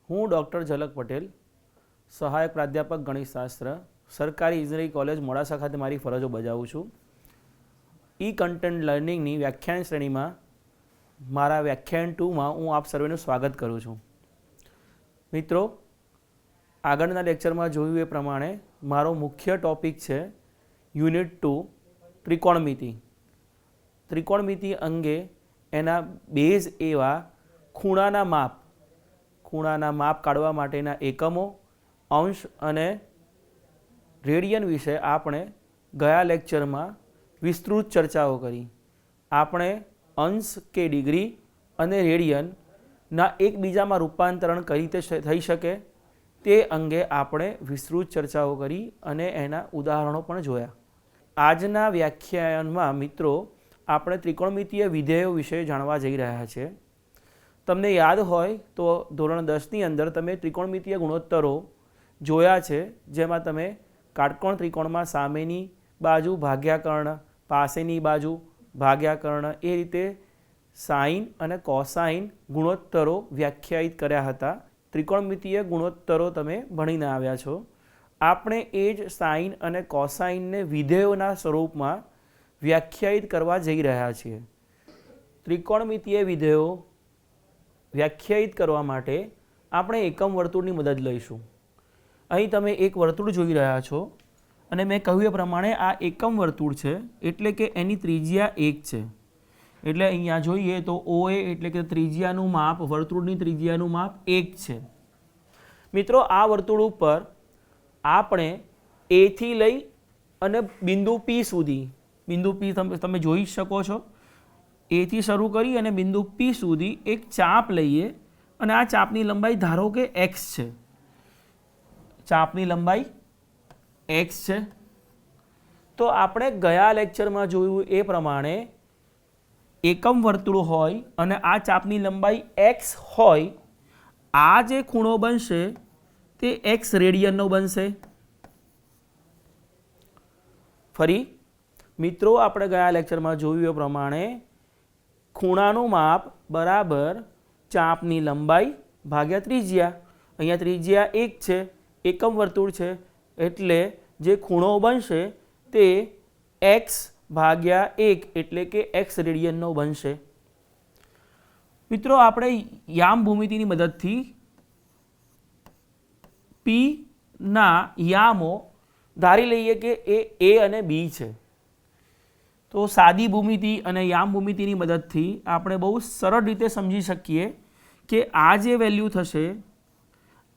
હું ડૉક્ટર ઝલક પટેલ, સહાયક પ્રાધ્યાપક ગણિતશાસ્ત્ર, સરકારી ઇજનેરી કોલેજ મોડાસા ખાતે મારી ફરજો બજાવું છું. ઈ કન્ટેન્ટ લર્નિંગની વ્યાખ્યાન શ્રેણીમાં મારા વ્યાખ્યાન 2માં હું આપ સર્વેનું સ્વાગત કરું છું. મિત્રો, આગળના લેક્ચરમાં જોયું એ પ્રમાણે મારો મુખ્ય ટૉપિક છે યુનિટ 2 ત્રિકોણમિતિ. ત્રિકોણમિતિ અંગે એના બેઝ એવા ખૂણાના માપ કાઢવા માટેના એકમો, અંશ અને રેડિયન વિશે આપણે ગયા લેક્ચરમાં વિસ્તૃત ચર્ચાઓ કરી. આપણે અંશ કે ડિગ્રી અને રેડિયનના એકબીજામાં રૂપાંતરણ કઈ રીતે થઈ શકે તે અંગે આપણે વિસ્તૃત ચર્ચાઓ કરી અને એના ઉદાહરણો પણ જોયા. આજના વ્યાખ્યાનમાં મિત્રો આપણે ત્રિકોણમિતીય વિધેયો વિશે જાણવા જઈ રહ્યા છીએ. તમને યાદ હોય તો ધોરણ 10ની અંદર તમે ત્રિકોણમિતીય ગુણોત્તરો જોયા છે, જેમાં તમે કાટકોણ ત્રિકોણમાં સામેની બાજુ ભાગ્યા કર્ણ, પાસેની બાજુ ભાગ્યા કર્ણ, એ રીતે સાઇન અને કોસાઇન ગુણોત્તરો વ્યાખ્યાયિત કર્યા હતા. ત્રિકોણમિતીય ગુણોત્તરો તમે ભણીને આવ્યા છો. આપણે એ જ સાઇન અને કોસાઇનને વિધેયોના સ્વરૂપમાં વ્યાખ્યાયિત કરવા જઈ રહ્યા છીએ. ત્રિકોણમિતીય વિધેયો વ્યાખ્યાયિત કરવા માટે આપણે એકમ વર્તુળની મદદ લઈશું. અહીં તમે એક વર્તુળ જોઈ રહ્યા છો અને મેં કહ્યું એ પ્રમાણે આ એકમ વર્તુળ છે, એટલે કે એની ત્રિજ્યા 1 છે. એટલે અહીંયા જોઈએ તો OA એટલે કે ત્રિજ્યાનું માપ, વર્તુળની ત્રિજ્યાનું માપ 1 છે. મિત્રો, આ વર્તુળ ઉપર આપણે A થી લઈ અને બિંદુ P સુધી, બિંદુ P તમે જોઈ શકો છો, A થી શરૂ કરી અને બિંદુ P સુધી એક ચાપ લઈએ અને આ ચાપની લંબાઈ ધારો કે x છે. ચાપની લંબાઈ x છે. તો આપણે ગયા લેક્ચરમાં જોયું એ પ્રમાણે એકમ વર્તુળ હોય અને આ ચાપની લંબાઈ x હોય, આ જે ખૂણો બનશે તે x રેડિયનનો બનશે. ફરી મિત્રો, આપણે ગયા લેક્ચરમાં જોયું એ પ્રમાણે ખૂણાનું માપ બરાબર ચાપની લંબાઈ ભાગ્યા ત્રિજ્યા. અહીંયા ત્રિજ્યા 1 છે, એકમ વર્તુળ છે, એટલે જે ખૂણો બનશે તે x ભાગ્યા 1 એટલે કે x રેડિયનનો બનશે. મિત્રો, આપણે યામ ભૂમિતિની મદદથી P ના યામો ધારી લઈએ કે એ A અને B છે. તો સાદી ભૂમિતિ અને યામ ભૂમિતિની મદદથી આપણે બહુ સરળ રીતે સમજી શકીએ કે આ જે વેલ્યુ થશે,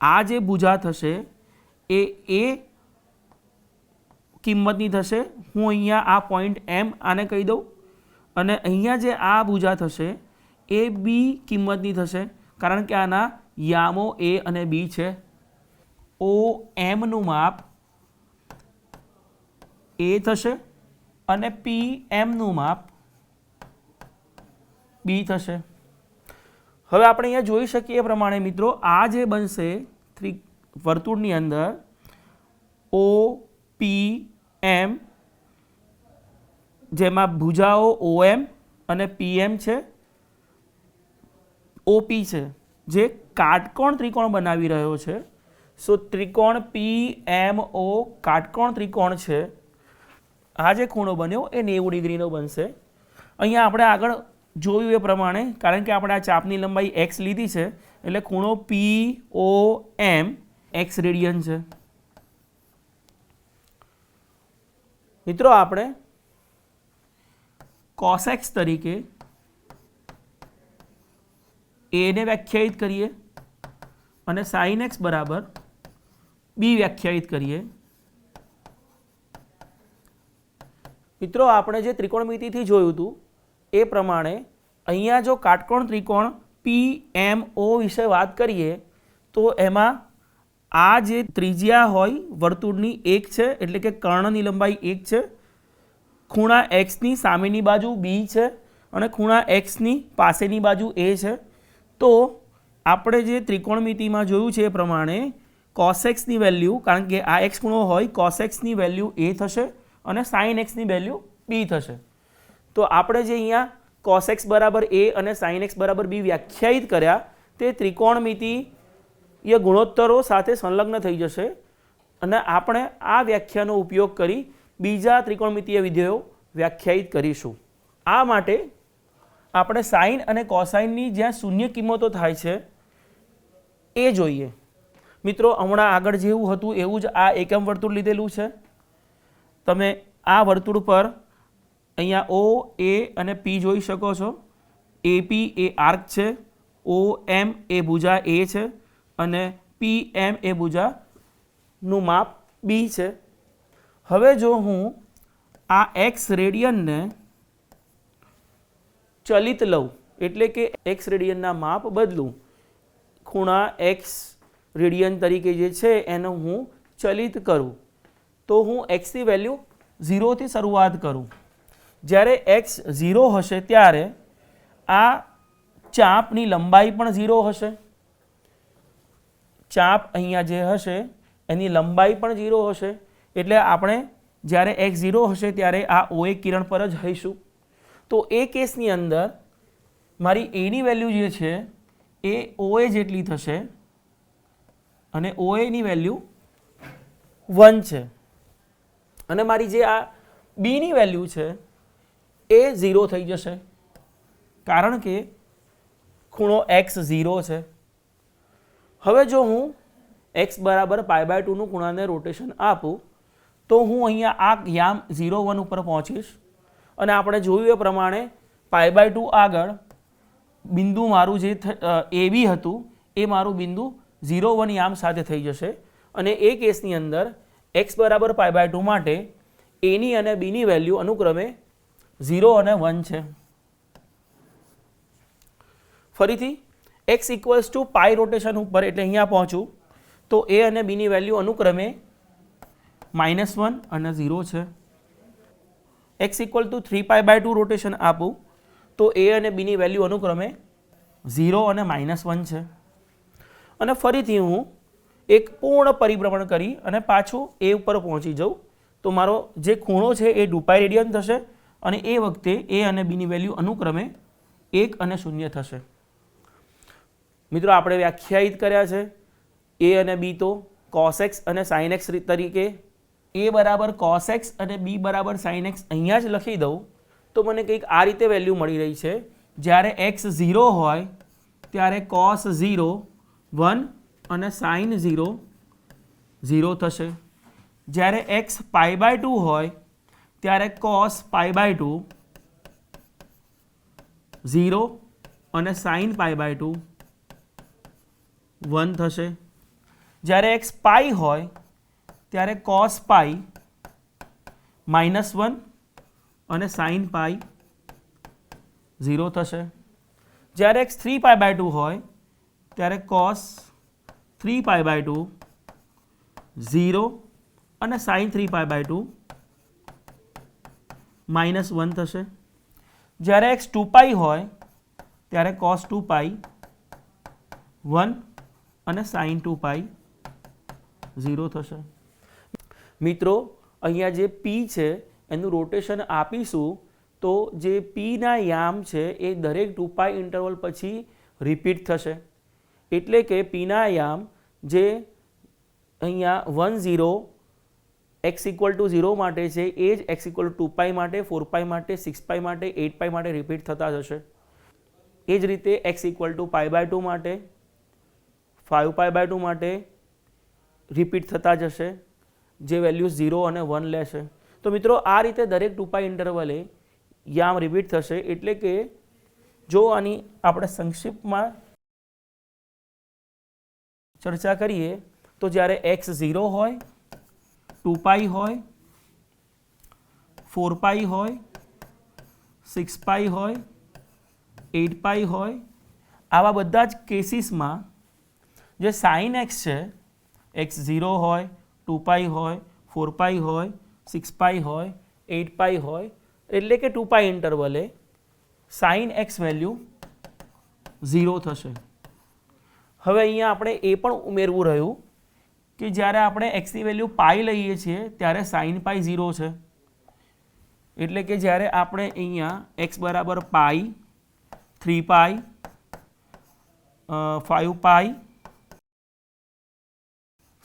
આ જે ભુજા થશે એ A કિંમતની થશે. હું અહીંયા આ પોઈન્ટ M આને કહી દઉં, અને અહીંયા જે આ ભુજા થશે એ B કિંમતની થશે, કારણ કે આના યામો A અને B છે. OM નું માપ A થશે અને PM નું માપ B થશે. હવે આપણે અહીંયા જોઈ શકીએ એ પ્રમાણે મિત્રો આ જે બનશે વર્તુળની અંદર OPM, જેમાં ભુજાઓ OM અને PM છે, OP છે, જે કાટકોણ ત્રિકોણ બનાવી રહ્યો છે. સો ત્રિકોણ PMO કાટકોણ ત્રિકોણ છે. આ જે ખૂણો બન્યો એ 90 ડિગ્રીનો બનશે. અહીંયા આપણે આગળ જોયું એ પ્રમાણે, કારણ કે આપણે આ ચાપની લંબાઈ x લીધી છે, એટલે ખૂણો POM x રેડિયન છે. મિત્રો, આપણે cos x તરીકે A ને વ્યાખ્યાયિત કરીએ અને sin x બરાબર B વ્યાખ્યાયિત કરીએ. મિત્રો, આપણે જે ત્રિકોણમિતિથી જોયું હતું એ પ્રમાણે અહીંયા જો કાટકોણ ત્રિકોણ PMO વિશે વાત કરીએ તો એમાં આ જે ત્રિજ્યા હોય વર્તુળની 1 છે, એટલે કે કર્ણની લંબાઈ 1 છે, ખૂણા x ની સામેની બાજુ B છે અને ખૂણા x ની પાસેની બાજુ A છે. તો આપણે જે ત્રિકોણમિતિમાં જોયું છે એ પ્રમાણે cos x ની વેલ્યુ, કારણ કે આ x ખૂણો હોય, cos x ની વેલ્યુ A થશે અને sin x ની વેલ્યુ B થશે. તો આપણે જે અહીંયા cos x બરાબર A અને sin x બરાબર B વ્યાખ્યાયિત કર્યા તે ત્રિકોણમિતિ એ ગુણોત્તરો સાથે સંલગ્ન થઈ જશે અને આપણે આ વ્યાખ્યાનો ઉપયોગ કરી બીજા ત્રિકોણમિતીય વિધેયો વ્યાખ્યાયિત કરીશું. આ માટે આપણે સાઇન અને કોસાઇનની જ્યાં શૂન્ય કિંમતો થાય છે એ જોઈએ. મિત્રો, હમણાં આગળ જેવું હતું એવું જ આ એકમ વર્તુળ લીધેલું છે. તમે આ વર્તુળ પર અહીંયા ઓ, એ અને પી જોઈ શકો છો. એપી એ આર્ક છે, ઓ એમ એ ભુજા એ છે અને પી એમ એ ભુજાનું માપ બી છે. હવે જો હું આ એક્સ રેડિયનને ચલિત લઉં, એટલે કે એક્સ રેડિયનના માપ બદલું, ખૂણા એક્સ રેડિયન તરીકે જે છે એને હું ચલિત કરું, તો હું એક્સની વેલ્યુ 0થી શરૂઆત કરું. જ્યારે એક્સ 0 હશે ત્યારે આ ચાપની લંબાઈ પણ 0 હશે. ચાપ અહીંયા જે હશે એની લંબાઈ પણ 0 હશે. એટલે આપણે જ્યારે એક્સ 0 હશે ત્યારે આ OA કિરણ પર જ હઈશું. તો એ કેસની અંદર મારી એની વેલ્યુ જે છે એ OA જેટલી થશે અને OAની વેલ્યુ 1 છે અને મારી જે આ બીની વેલ્યુ છે એ 0 થઈ જશે, કારણ કે ખૂણો x 0 છે. હવે જો હું x બરાબર π/2 નું ખૂણાને રોટેશન આપું તો હું અહીંયા આ યામ 0 1 ઉપર પહોંચીશ અને આપણે જોયું એ પ્રમાણે π/2 આગળ બિંદુ મારું જે AB હતું એ મારું બિંદુ 0 1 યામ સાથે થઈ જશે અને એ કેસની અંદર x બરાબર π/2 માટે એની અને બીની વેલ્યુ અનુક્રમે 0 અને 1 છે. ફરીથી x equals to pi rotation ઉપર એટલે અહીંયા પહોંચું તો એ અને બીની વેલ્યુ અનુક્રમે -1 અને 0 છે. x ઇક્વલ ટુ 3π/2 રોટેશન આપું તો એ અને બીની વેલ્યુ અનુક્રમે 0 અને -1 છે. અને ફરીથી હું એક પૂર્ણ પરિભ્રમણ કરી અને પાછું એ ઉપર પહોંચી જાઉં તો મારો જે ખૂણો છે એ 2π રેડિયન થશે અને એ વખતે એ અને બીની વેલ્યુ અનુક્રમે 1 અને 0 થશે. મિત્રો, આપણે વ્યાખ્યાયિત કર્યા છે એ અને બી તો cos x અને sin x તરીકે. એ બરાબર cos x અને બી બરાબર sin x અહીંયા જ લખી દઉં તો મને કંઈક આ રીતે વેલ્યુ મળી રહી છે. જ્યારે x 0 હોય ત્યારે cos 0 1 અને sin 0 0 થશે. જ્યારે x π/2 હોય ત્યારે cos π/2 0 અને sin π/2 1 થશે. જ્યારે x પાઈ હોય ત્યારે cos પાઈ -1 અને sin પાઈ 0 થશે. જ્યારે x 3π/2 હોય ત્યારે cos 3π/2 0 અને sin 3π/2 -1 થશે. જ્યારે x 2π હોય ત્યારે cos 2π 1 અને sin 2π 0 થશે. મિત્રો, અહીંયા જે p છે એનું રોટેશન આપીશું તો જે p ના યામ છે એ દરેક 2π ઇન્ટરવલ પછી રિપીટ થશે. એટલે કે p ના યામ જે અહીંયા 1 0 x ઇક્વલ ટુ 0 માટે છે એ જ x ઇક્વલ ટુ 2π માટે, 4π માટે, 6π માટે, 8π માટે રિપીટ થતા જશે. એ જ રીતે x ઇક્વલ ટુ π/2 માટે, 5π/2 માટે રિપીટ થતા જશે, જે વેલ્યુ 0 અને 1 લેશે. તો મિત્રો, આ રીતે દરેક 2π ઇન્ટરવલે યામ રિપીટ થશે. એટલે કે જો આની આપણે સંક્ષિપ્તમાં ચર્ચા કરીએ તો જ્યારે x 0 હોય, 2π હોય, 4π હોય, 6π હોય, 8π હોય, આવા બધા જ કેસીસમાં જે sin x છે, x 0 હોય, 2π હોય, 4π હોય, 6π હોય, 8π હોય, એટલે કે 2π ઇન્ટરવલે sin x વેલ્યુ 0 થશે. હવે અહીંયા આપણે એ પણ ઉમેરવું રહ્યું કે જ્યારે આપણે x ની વેલ્યુ પાઈ લઈએ છીએ ત્યારે sin પાઈ 0 છે. એટલે કે જ્યારે આપણે અહીંયા x બરાબર પાઈ, 3π, 5π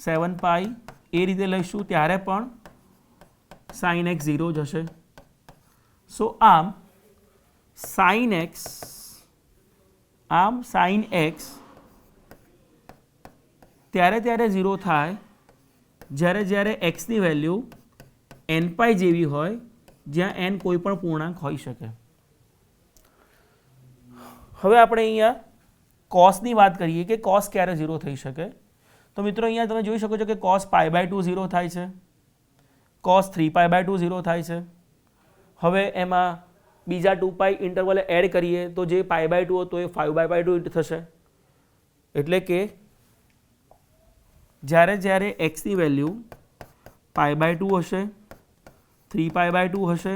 7 પાઈ એ રીતે લઈશું ત્યારે પણ સાઇન એક્સ 0 જ હશે. સો આમ સાઇન એક્સ ત્યારે 0 થાય જ્યારે એક્સની વેલ્યુ એન પાઈ જેવી હોય, જ્યાં એન કોઈ પણ પૂર્ણાંક હોઈ શકે. હવે આપણે અહીંયા કોસની વાત કરીએ કે કોસ ક્યારે 0 થઈ શકે. તો મિત્રો અહીંયા તમે જોઈ શકો છો કે કોસ π/2 0 થાય છે, કોસ 3π/2 0 થાય છે. હવે એમાં બીજા 2π ઇન્ટરવલે એડ કરીએ તો જે π/2 હતો એ 5/2 થશે. એટલે કે જ્યારે એક્સની વેલ્યુ π/2 હશે, 3π/2 હશે,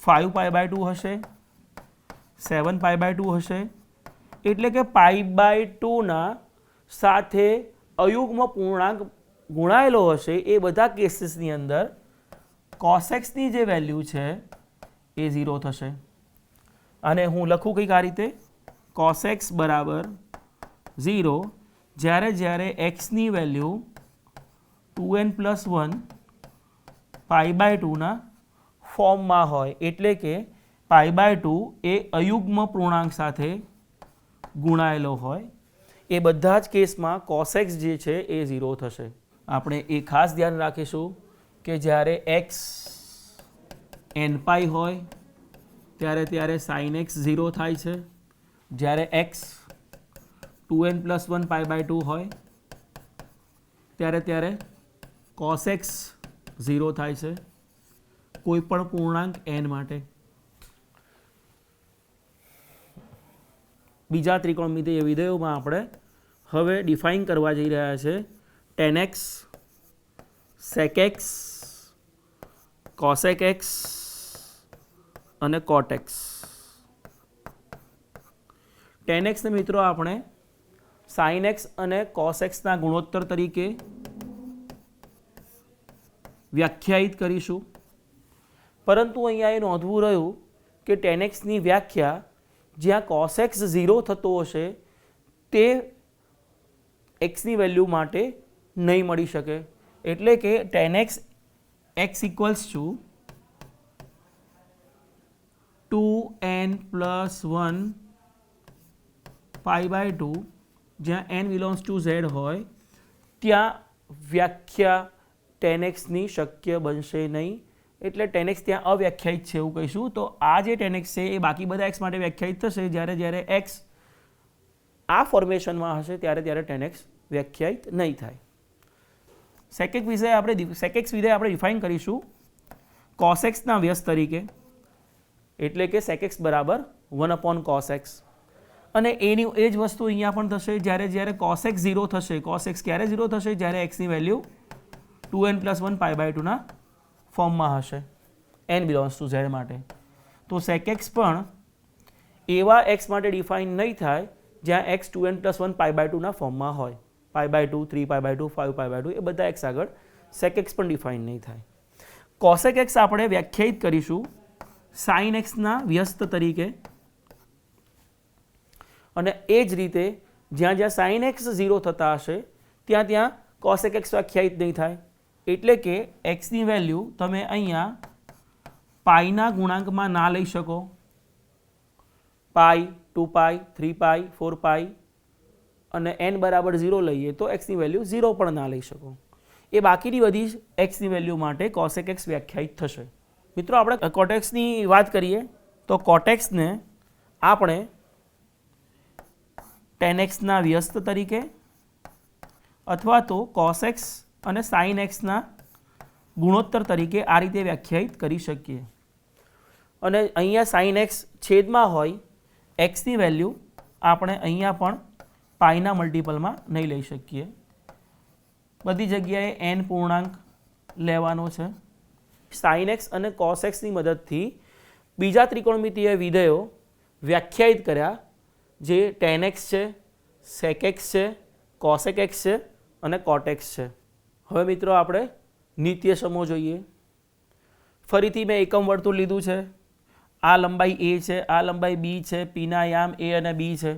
5π/2 હશે, 7π/2 હશે, એટલે કે π/2 ના સાથે અયુગ્મ પૂર્ણાંક ગુણાયેલો હશે, એ બધા કેસીસની અંદર cos x ની જે વેલ્યુ છે એ 0 થશે. અને હું લખું કંઈક આ રીતે, cos x બરાબર 0 જ્યારે એક્સની વેલ્યુ 2n + 1 π/2 ના ફોર્મમાં હોય, એટલે કે π/2 એ અયુગ્મ પૂર્ણાંક સાથે ગુણાયેલો હોય. એ બધા જ કેસમાં cos x જે છે એ 0 થશે. આપણે એ ખાસ ધ્યાન રાખીશું કે જ્યારે x nπ હોય ત્યારે sin x 0 થાય છે, જ્યારે x 2n + 1 π/2 હોય ત્યારે cos x 0 થાય છે કોઈ પણ પૂર્ણાંક n માટે. બીજા ત્રિકોણમિતિય વિધેયોમાં આપણે હવે ડિફાઇન કરવા જઈ રહ્યા છે tan x, sec x, cosec x અને cot x. tan x ને મિત્રો આપણે sin x અને cos x ના ગુણોત્તર તરીકે વ્યાખ્યાયિત કરીશું. પરંતુ અહીંયા એ નોંધવું રહ્યું કે tan x ની વ્યાખ્યા જ્યાં cos x 0 થતો હશે તે x ની વેલ્યુ માટે નહીં મળી શકે. એટલે કે tan x = 2n + 1 π/2 જ્યાં n બિલોંગ્સ ટુ z હોય ત્યાં વ્યાખ્યા tan x ની શક્ય બનશે નહીં. એટલે tan x ત્યાં અવ્યાખ્યાયિત છે એવું કહીશું. તો આ જે tan x છે એ બાકી બધા x માટે વ્યાખ્યાયિત થશે, જ્યારે x આ ફોર્મેશનમાં હશે ત્યારે tan x વ્યાખ્યાયિત નહીં થાય. sec x વિધેય આપણે ડિફાઇન કરીશું cos x ના વ્યસ્ત તરીકે, એટલે કે sec x બરાબર 1/cos x. અને એની એ જ વસ્તુ અહીંયા પણ થશે જ્યારે cos x 0 થશે. cos x ક્યારે 0 થશે? જ્યારે x ની વેલ્યુ 2n + 1 π/2 ના ફોર્મમાં હશે n બિલોંગ્સ ટુ z માટે. તો sec x પણ એવા x માટે ડિફાઇન નહીં થાય જ્યાં x 2n + 1 π/2 ના ફોર્મમાં હોય. π/2, 3π/2, 5π/2 એ બધા x આગળ sec x પણ ડિફાઇન નહીં થાય. cosec x આપણે વ્યાખ્યાયિત કરીશું sin x ના વ્યસ્ત તરીકે. અને એ જ રીતે જ્યાં sin x 0 થતા હશે ત્યાં cosec x વ્યાખ્યાયિત નહીં થાય. એટલે કે x ની વેલ્યુ તમે અહીંયા પાઈના ગુણાંકમાં ના લઈ શકો. પાઈ, 2π, 3π, 4π અને n બરાબર 0 લઈએ તો x ની વેલ્યુ 0 પણ ના લઈ શકો. એ બાકીની બધી x ની વેલ્યુ માટે cosec x વ્યાખ્યાયિત થશે. મિત્રો આપણે cot x ની વાત કરીએ તો cot x ને આપણે tan x ના વ્યસ્ત તરીકે અથવા તો cos x અને sin x ના ગુણોત્તર તરીકે આ રીતે વ્યાખ્યાયિત કરી શકીએ. અને અહીંયા sin x છેદમાં હોય, x ની વેલ્યુ આપણે અહીંયા પણ પાઈના મલ્ટિપલમાં નહીં લઈ શકીએ. બધી જગ્યાએ n પૂર્ણાંક લેવાનો છે. sin x અને cos x ની મદદથી બીજા ત્રિકોણમિતિય વિધેયો વ્યાખ્યાયિત કર્યા જે tan x છે, sec x છે, cosec x છે અને cot x છે. હવે મિત્રો આપણે નિત્ય સમો જોઈએ. ફરીથી મેં એકમ વર્તુળ લીધું છે. આ લંબાઈ a છે, આ લંબાઈ b છે, p ના યામ a અને b છે.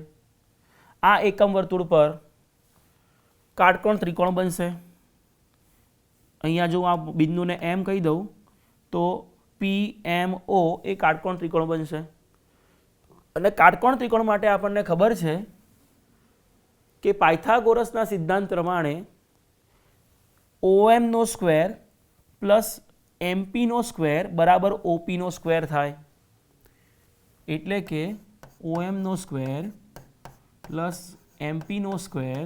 આ એકમ વર્તુળ પર કાટકોણ ત્રિકોણ બનશે. અહીંયા જો આ બિંદુને એમ કહી દઉં તો PMO એ કાટકોણ ત્રિકોણ બનશે. અને કાટકોણ ત્રિકોણ માટે આપણને ખબર છે કે પાયથાગોરસના સિદ્ધાંત પ્રમાણે OM નો સ્ક્વેર પ્લસ MP નો સ્ક્વેર બરાબર OP નો સ્ક્વેર થાય. એટલે કે OM નો સ્ક્વેર પ્લસ MP નો સ્ક્વેર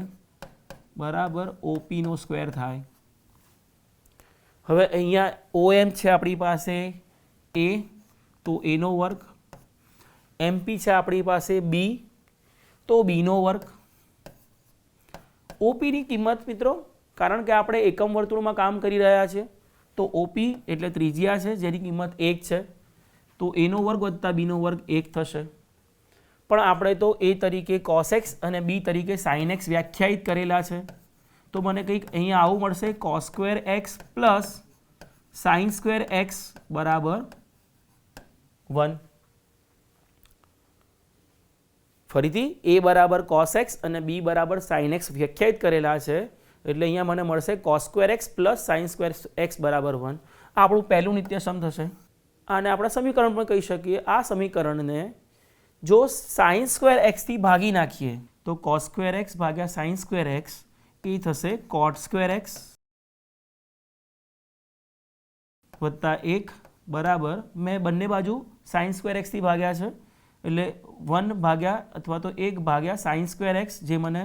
બરાબર OP નો સ્ક્વેર થાય. હવે અહીંયા OM છે આપણી પાસે A, તો A નો વર્ગ, MP છે આપણી પાસે B, તો B નો વર્ગ. OP ની કિંમત મિત્રો, કારણ કે આપણે એકમ વર્તુળમાં કામ કરી રહ્યા છીએ, તો OP એટલે ત્રિજ્યા છે જેની કિંમત 1 છે, તો A નો વર્ગ વત્તા B નો વર્ગ 1 થશે. પણ આપણે તો A તરીકે cos x અને B તરીકે sin x વ્યાખ્યાયિત કરેલા છે, તો મને કંઈક અહીંયા આવું મળશે, cos square x plus sin square x બરાબર 1. ફરીથી A બરાબર cos x અને B બરાબર sin x વ્યાખ્યાયિત કરેલા છે, એટલે અહીંયા મને મળશે cos square x plus sin square x બરાબર 1. આ આપણું પહેલું નિત્યસમ થશે. આને આપણે સમીકરણ પણ કહી શકીએ. આ સમીકરણને જો sin સ્ક્વેર x થી ભાગી નાખીએ તો cos સ્ક્વેર x ભાગ્યા sin સ્ક્વેર x એ થશે cot સ્ક્વેર x વત્તા 1 બરાબર, મેં બંને બાજુ sin સ્ક્વેર x થી ભાગ્યા છે એટલે 1 ભાગ્યા અથવા તો 1 ભાગ્યા sin સ્ક્વેર x જે મને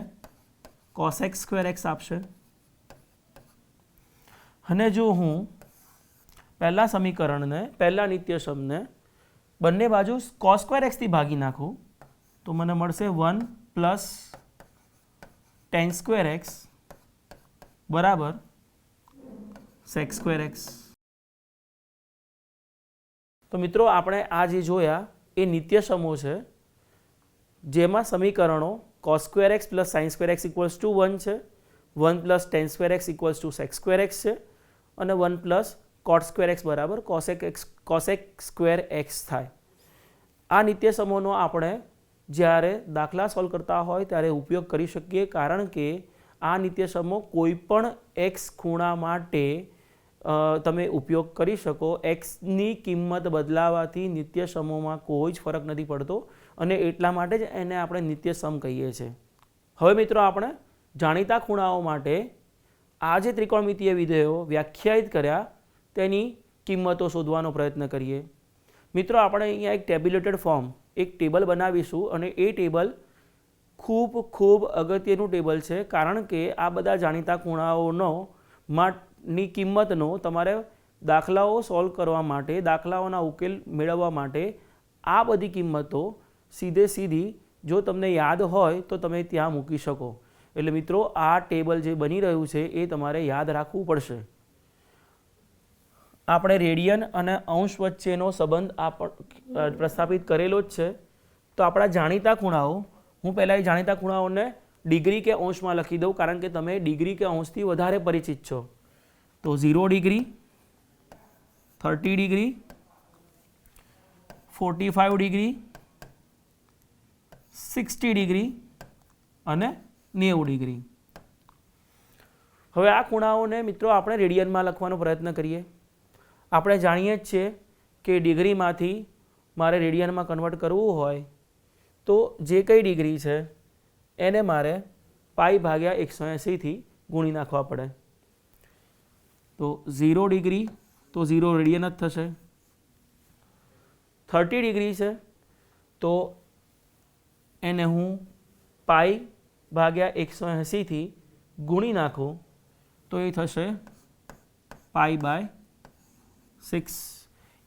cos x સ્ક્વેર x આપશે. અને જો હું પહેલા સમીકરણને, પહેલા નિત્યસમને બંને બાજુ cos સ્ક્વેર x થી ભાગી નાખું તો મને મળશે 1 પ્લસ tan સ્ક્વેર x બરાબર sec સ્ક્વેર x. તો મિત્રો આપણે આ જે જોયા એ નિત્યસમો છે જેમાં સમીકરણો cos square x plus sin square x equals two 1 છે, 1 plus tan square x equals two sec square x છે, અને 1 પ્લસ cot સ્ક્વેર x બરાબર cosec સ્ક્વેર x થાય. આ નિત્યસમોનો આપણે જ્યારે દાખલા સોલ્વ કરતા હોય ત્યારે ઉપયોગ કરી શકીએ, કારણ કે આ નિત્યસમો કોઈ પણ x ખૂણા માટે તમે ઉપયોગ કરી શકો. એક્સની કિંમત બદલાવાથી નિત્યસમોમાં કોઈ જ ફરક નથી પડતો અને એટલા માટે જ એને આપણે નિત્યસમ કહીએ છીએ. હવે મિત્રો આપણે જાણીતા ખૂણાઓ માટે આ જે ત્રિકોણમિતીય વિધેયો વ્યાખ્યાયિત કર્યા તેની કિંમતો શોધવાનો પ્રયત્ન કરીએ. મિત્રો આપણે અહીંયા એક ટેબ્યુલેટેડ ફોર્મ, એક ટેબલ બનાવીશું અને એ ટેબલ ખૂબ અગત્યનું ટેબલ છે, કારણ કે આ બધા જાણીતા ખૂણાઓનો ની કિંમતનો તમારે દાખલાઓ સોલ્વ કરવા માટે, દાખલાઓના ઉકેલ મેળવવા માટે આ બધી કિંમતો સીધી જો તમને યાદ હોય તો તમે ત્યાં મૂકી શકો. એટલે મિત્રો આ ટેબલ જે બની રહ્યું છે એ તમારે યાદ રાખવું પડશે. આપણે રેડિયન અને અંશ વચ્ચેનો સંબંધ પ્રસ્થાપિત કરેલો જ છે. તો આપણા જાણીતા ખૂણાઓ, હું પહેલાં એ જાણીતા ખૂણાઓને ડિગ્રી કે અંશમાં લખી દઉં, કારણ કે તમે ડિગ્રી કે અંશથી વધારે પરિચિત છો. તો 0 ડિગ્રી, 30 ડિગ્રી, 45 ડિગ્રી, 60 ડિગ્રી અને 90 ડિગ્રી. હવે આ ખૂણાઓને મિત્રો આપણે રેડિયનમાં લખવાનો પ્રયત્ન કરીએ. આપણે જાણીએ જ છીએ કે ડિગ્રીમાંથી મારે રેડિયનમાં કન્વર્ટ કરવું હોય તો જે કંઈ ડિગ્રી છે એને મારે પાઈ ભાગ્યા 180થી ગુણી નાખવા પડે. તો 0 ડિગ્રી તો 0 રેડિયન જ થશે. 30 ડિગ્રી છે તો એને હું પાઈ ભાગ્યા 180થી ગુણી નાખું તો એ થશે પાઈ બાય 6.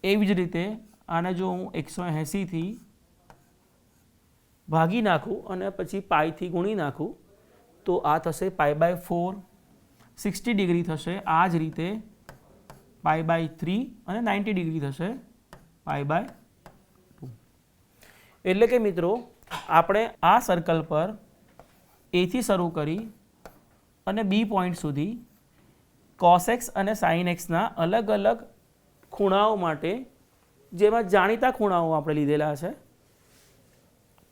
એવી જ રીતે આને જો હું 180થી ભાગી નાખું અને પછી પાઈથી ગુણી નાખું તો આ થશે પાઈ બાય 4. 60 ડિગ્રી થશે આ જ રીતે પાઈ બાય 3 અને 90 ડિગ્રી થશે પાઈ બાય 2. એટલે કે મિત્રો આપણે આ સર્કલ પર એથી શરૂ કરી અને બી પોઈન્ટ સુધી cos x અને sin x ના અલગ અલગ ખૂણાઓ માટે, જેમાં જાણીતા ખૂણાઓ આપણે લીધેલા છે,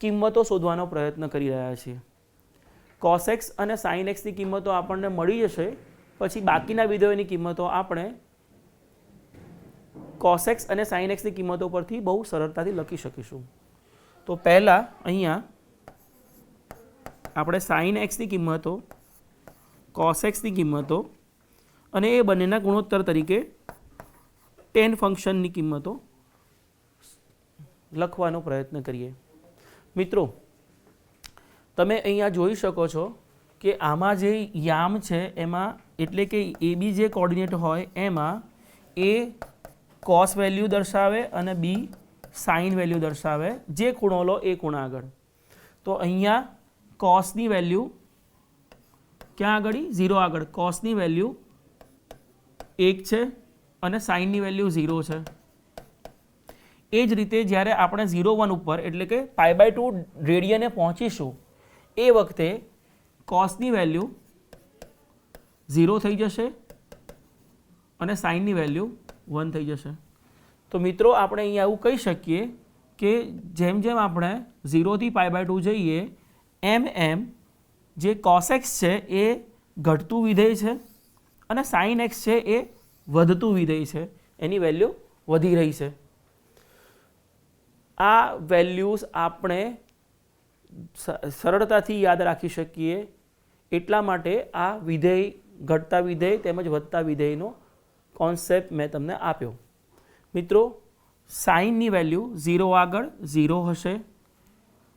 કિંમતો શોધવાનો પ્રયત્ન કરી રહ્યા છીએ. cos x અને sin x ની કિંમતો આપણને મળી જશે, પછી બાકીના વિધેયોની કિંમતો આપણે cos x અને sin x ની કિંમતો પરથી બહુ સરળતાથી લખી શકીશું. તો પહેલાં અહીંયા આપણે sin x ની કિંમતો, cos x ની કિંમતો અને એ બંનેના ગુણોત્તર તરીકે tan ફંક્શનની કિંમતો લખવાનો પ્રયત્ન કરીએ. મિત્રો, તમે અહીંયા જોઈ શકો છો કે આમાં જે યામ છે એમાં, એટલે કે એ બી જે કોર્ડિનેટ હોય એમાં એ cos વેલ્યુ દર્શાવે અને બી સાઇન વેલ્યુ દર્શાવે, જે ખૂણો લો એ ખૂણા આગળ. તો અહીંયા કોસની વેલ્યુ ક્યાં આગળ? 0 આગળ. કોસની વેલ્યુ 1 છે અને સાઇનની વેલ્યુ 0 છે. એ જ રીતે જ્યારે આપણે 0,1 ઉપર એટલે કે π/2 રેડિયને પહોંચીશું એ વખતે કોસની વેલ્યુ 0 થઈ જશે અને સાઇનની વેલ્યુ 1 થઈ જશે. તો મિત્રો, આપણે અહીંયા એવું કહી શકીએ કે જેમ જેમ આપણે 0 થી π/2 જઈએ એમ એમ જે cos x છે એ ઘટતું વિધેય છે અને sin x છે એ વધતું વિધેય છે, એની વેલ્યુ વધી રહી છે. આ વેલ્યુઝ આપણે સરળતાથી યાદ રાખી શકીએ એટલા માટે આ વિધેય, ઘટતા વિધેય તેમજ વધતા વિધેયનો કોન્સેપ્ટ મેં તમને આપ્યો. મિત્રો, સાઇનની વેલ્યુ 0 આગળ 0 હશે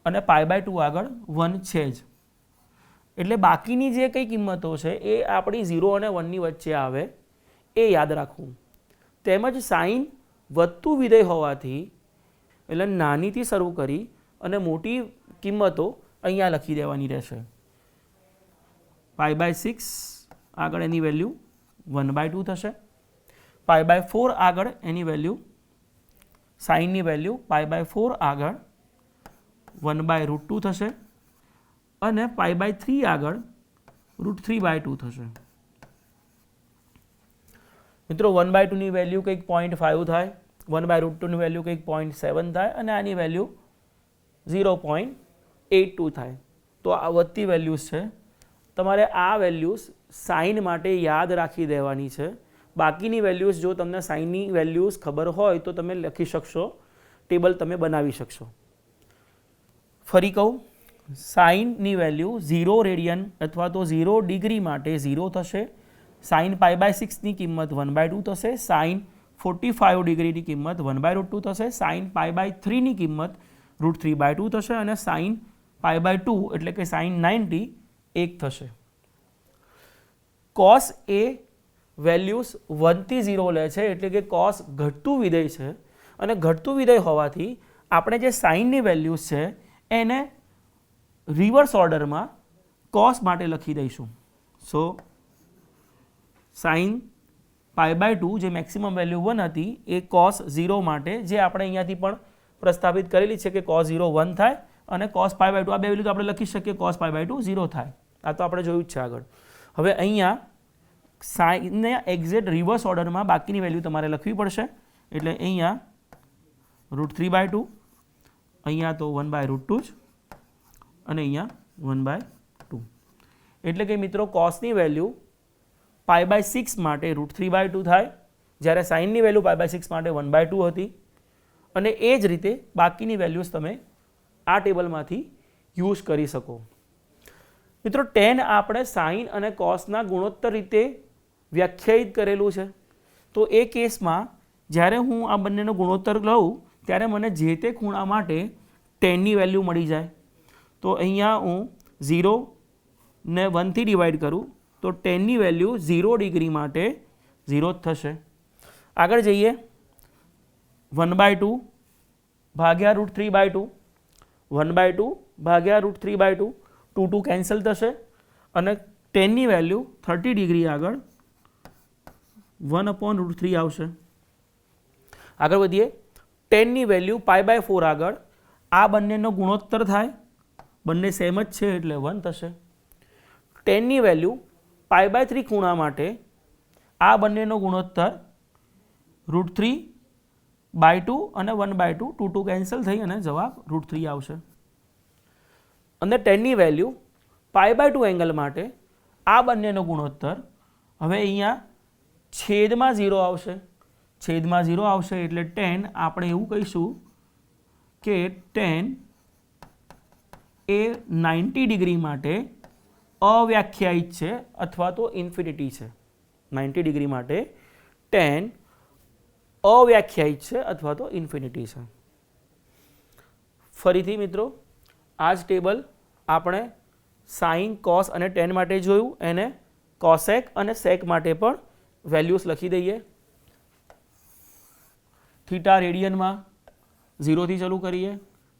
અને π/2 આગળ 1 છે જ. એટલે બાકીની જે કંઈ કિંમતો છે એ આપણી 0 અને 1ની વચ્ચે આવે એ યાદ રાખવું. તેમજ સાઇન વધતું વિધેય હોવાથી એટલે નાનીથી શરૂ કરી અને મોટી કિંમતો અહીંયા લખી દેવાની રહેશે. π/6 આગળ એની વેલ્યુ 1/2 થશે. π/4 આગળ એની વેલ્યુ, સાઇનની વેલ્યુ π/4 આગળ 1/√2 થશે અને π/3 આગળ √3/2 થશે. મિત્રો, 1/2 ની વેલ્યુ કંઈક 0.5 થાય, 1/√2 ની વેલ્યુ કંઈક 0.7 થાય અને આની વેલ્યુ 0.82 થાય. તો આ વધતી વેલ્યુઝ છે. તમારે આ વેલ્યુઝ સાઇન માટે યાદ રાખી દેવાની છે. બાકીની વેલ્યુઝ જો તમને સાઇનની વેલ્યુઝ ખબર હોય તો તમે લખી શકશો, ટેબલ તમે બનાવી શકશો. ફરી કહું, સાઇનની વેલ્યુ 0 રેડિયન અથવા તો 0 ડિગ્રી માટે 0 થશે. સાઇન π/6 ની કિંમત 1/2 થશે. સાઇન 45 ડિગ્રીની કિંમત 1/√2 થશે. સાઇન π/3 ની કિંમત √3/2 થશે અને સાઇન π/2 એટલે કે સાઇન 90 1 થશે. કોસ એ વેલ્યુઝ 1 થી 0 લે છે, એટલે કે કોસ ઘટતું વિધેય છે અને ઘટતું વિધેય હોવાથી આપણે જે સાઇનની વેલ્યુઝ છે એને રિવર્સ ઓર્ડરમાં કોસ માટે લખી દઈશું. સો સાઇન π/2 જે મેક્સિમમ વેલ્યુ 1 હતી એ cos 0 માટે, જે આપણે અહીંયાથી પણ પ્રસ્થાપિત કરેલી છે કે cos 0 1 થાય અને cos π/2 આ બે વેલ્યુ તો આપણે લખી શકીએ cos π/2 0 થાય. આ તો આપણે જોયું જ છે આગળ. હવે અહીંયા સાઇનને એક્ઝેક્ટ રિવર્સ ઓર્ડરમાં બાકીની વેલ્યુ તમારે લખવી પડશે. એટલે અહીંયા √3/2, અહીંયા તો 1/√2 જ અને અહીંયા 1/2. એટલે કે મિત્રો, કોસની વેલ્યુ π/6 માટે √3/2 થાય, જ્યારે સાઇનની વેલ્યુ π/6 માટે 1/2 હતી. અને એ જ રીતે બાકીની વેલ્યુઝ તમે આ ટેબલમાંથી યુઝ કરી શકો. મિત્રો, tan આપણે સાઇન અને કોસના ગુણોત્તર રીતે વ્યાખ્યાયિત કરેલું છે. તો એ કેસમાં જ્યારે હું આ બંનેનો ગુણોત્તર લઉં ત્યારે મને જે તે ખૂણા માટે tanની વેલ્યુ મળી જાય. તો અહીંયા હું 0 ને 1 થી ડિવાઈડ કરું તો tanની વેલ્યુ 0 ડિગ્રી માટે 0 જ થશે. આગળ જઈએ, 1/2 ભાગ્યા √3/2, 1/2 ભાગ્યા √3/2, 2 કેન્સલ થશે અને tanની વેલ્યુ 30 ડિગ્રી આગળ 1/√3 આવશે. આગળ વધીએ, tanની વેલ્યુ π/4 આગળ આ બંનેનો ગુણોત્તર થાય, બંને સેમ જ છે એટલે 1 થશે. tanની વેલ્યુ π/3 ખૂણા માટે આ બંનેનો ગુણોત્તર √3/2 અને 1/2, 2 કેન્સલ થઈ અને જવાબ √3 આવશે. અને tanની વેલ્યુ π/2 એંગલ માટે આ બંનેનો ગુણોત્તર હવે અહીંયા છેદમાં 0 આવશે. છેદમાં 0 આવશે એટલે tan આપણે એવું કહીશું કે tan એ 90 ડિગ્રી માટે અવ્યાખ્યાયિત છે અથવા તો ઇન્ફિનિટી છે. 90 ડિગ્રી માટે tan અવ્યાખ્યાયિત છે અથવા તો ઇન્ફિનિટી છે. ફરીથી મિત્રો આ જ ટેબલ આપણે સાઇન કોસ અને tan માટે જોયું, એને કોસેક અને સેક માટે પણ વેલ્યુઝ લખી દઈએ. થીટા રેડિયનમાં 0 થી ચાલુ કરીએ,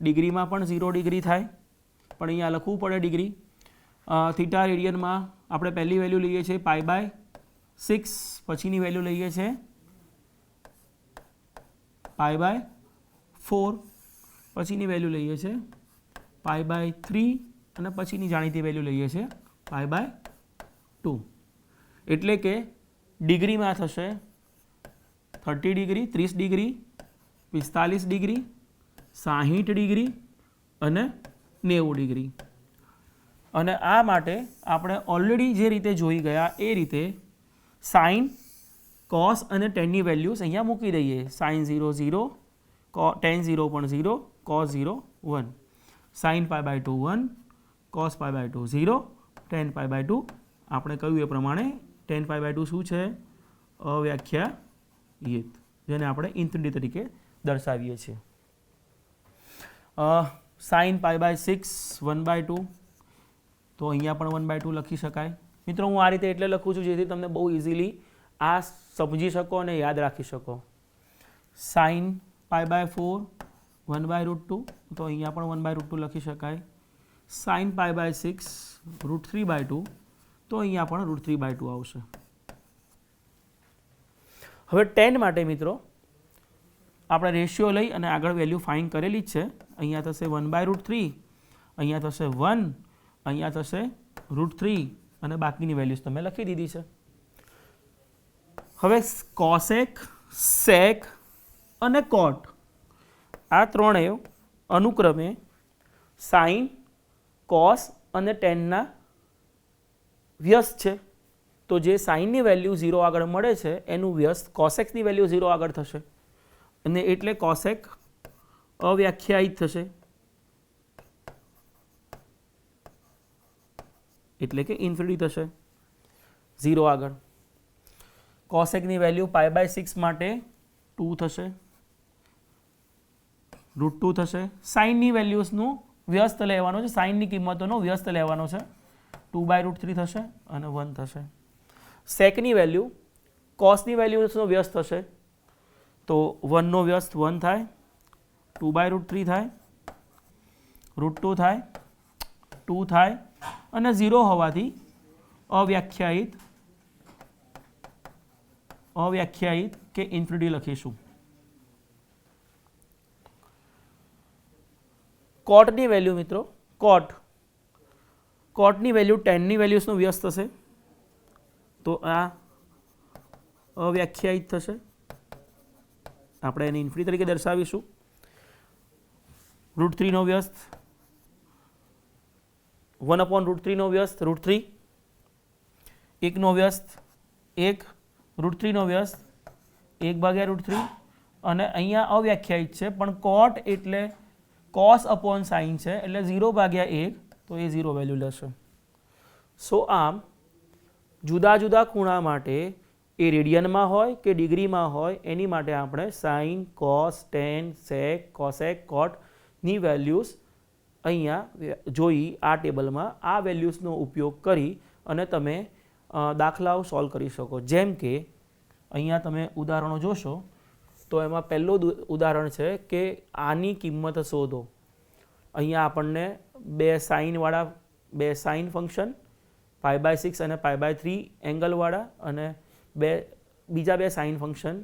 ડિગ્રીમાં પણ 0 ડિગ્રી થાય પણ અહીંયા લખવું પડે ડિગ્રી. થીટા રેડિયનમાં આપણે પહેલી વેલ્યુ લઈએ છીએ π/6, પછીની વેલ્યુ લઈએ છીએ π/4, પછીની વેલ્યુ લઈએ છીએ π/3 અને પછીની જાણીતી વેલ્યુ લઈએ છીએ π/2. એટલે કે ડિગ્રીમાં થશે 30 ડિગ્રી, 30 ડિગ્રી, 45 ડિગ્રી, 60 ડિગ્રી અને 90 ડિગ્રી. અને આ માટે આપણે ઓલરેડી જે રીતે જોઈ ગયા એ રીતે સાઇન, કોસ અને ટેનની વેલ્યુઝ અહીંયા મૂકી દઈએ. સાઇન 0 0, tan 0 પણ 0, cos 0 1, sin π/2 1, cos π/2 0, tan π/2 આપણે કહ્યું એ પ્રમાણે tan π/2 શું છે? અવ્યાખ્યાયિત, જેને આપણે ઇન્ફિનિટી તરીકે દર્શાવીએ છીએ. sin π/6 1/2, તો અહીંયા પણ 1/2 લખી શકાય. મિત્રો હું આ રીતે એટલે લખું છું જેથી તમને બહુ ઇઝીલી આ સમજી શકો અને યાદ રાખી શકો. sin π/4 1/√2, તો અહીંયા પણ 1/√2 લખી શકાય. sin π/6 √3/2, તો અહીંયા પણ √3/2 આવશે. હવે tan માટે મિત્રો આપણે રેશિયો લઈ અને આગળ વેલ્યુ ફાઇન્ડ કરેલી જ છે. અહીંયા થશે 1/√3, અહીંયા થશે 1, અહીંયા થશે √3 અને બાકીની વેલ્યુઝ તમે લખી દીધી છે. હવે કોસેક, સેક અને કોટ આ ત્રણેય અનુક્રમે સાઇન, કોસ અને ટેનના વ્યસ્ત છે. તો જે સાઇનની વેલ્યુ 0 આગળ મળે છે એનું વ્યસ્ત કોસેક્સની વેલ્યુ 0 આગળ થશે અને એટલે કોસેક અવ્યાખ્યાયિત થશે, એટલે કે ઇન્ફિનિટી થશે 0 આગળ. કોસેકની વેલ્યુ π/6 માટે 2 થશે, √2 થશે. સાઇનની વેલ્યુઝનું વ્યસ્ત લેવાનો છે, સાઇનની કિંમતોનો વ્યસ્ત લેવાનો છે, 2/√3 થશે અને 1 થશે. સેકની વેલ્યુ કોસની વેલ્યુઝનો વ્યસ્ત થશે, તો 1નો વ્યસ્ત 1 થાય, 2/√3 થાય, √2 થાય, 2 થાય અને 0 હોવાથી અવ્યાખ્યાયિત કે ઇન્ફિનિટી લખીશું. કોટની વેલ્યુ મિત્રો, કોટની વેલ્યુ ટેનની વેલ્યુઝનો વ્યસ્ત થશે, તો આ અવ્યાખ્યાયિત થશે, આપણે એને ઇન્ફિનિટી તરીકે દર્શાવીશું. √3નો વ્યસ્ત, 1/√3નો વ્યસ્ત √3, 1નો વ્યસ્ત 1, √3નો વ્યસ્ત 1/√3 અને અહીંયા અવ્યાખ્યાયિત છે પણ કોટ એટલે cos upon sin છે એટલે 0/1, તો એ 0 વેલ્યુ લેશે. સો આમ જુદા જુદા ખૂણા માટે એ રેડિયનમાં હોય કે ડિગ્રીમાં હોય એની માટે આપણે સાઇન, કોસ, ટેન, સેક, કોસેક, કોટની વેલ્યુઝ અહીંયા જોઈ આ ટેબલમાં આ વેલ્યુઝનો ઉપયોગ કરી અને તમે દાખલાઓ સોલ્વ કરી શકો. જેમ કે અહીંયા તમે ઉદાહરણો જોશો તો એમાં પહેલું ઉદાહરણ છે કે આની કિંમત શોધો. અહીંયા આપણને બે સાઇન ફંક્શન π/6 અને π/3 એંગલવાળા અને બીજા બે સાઇન ફંક્શન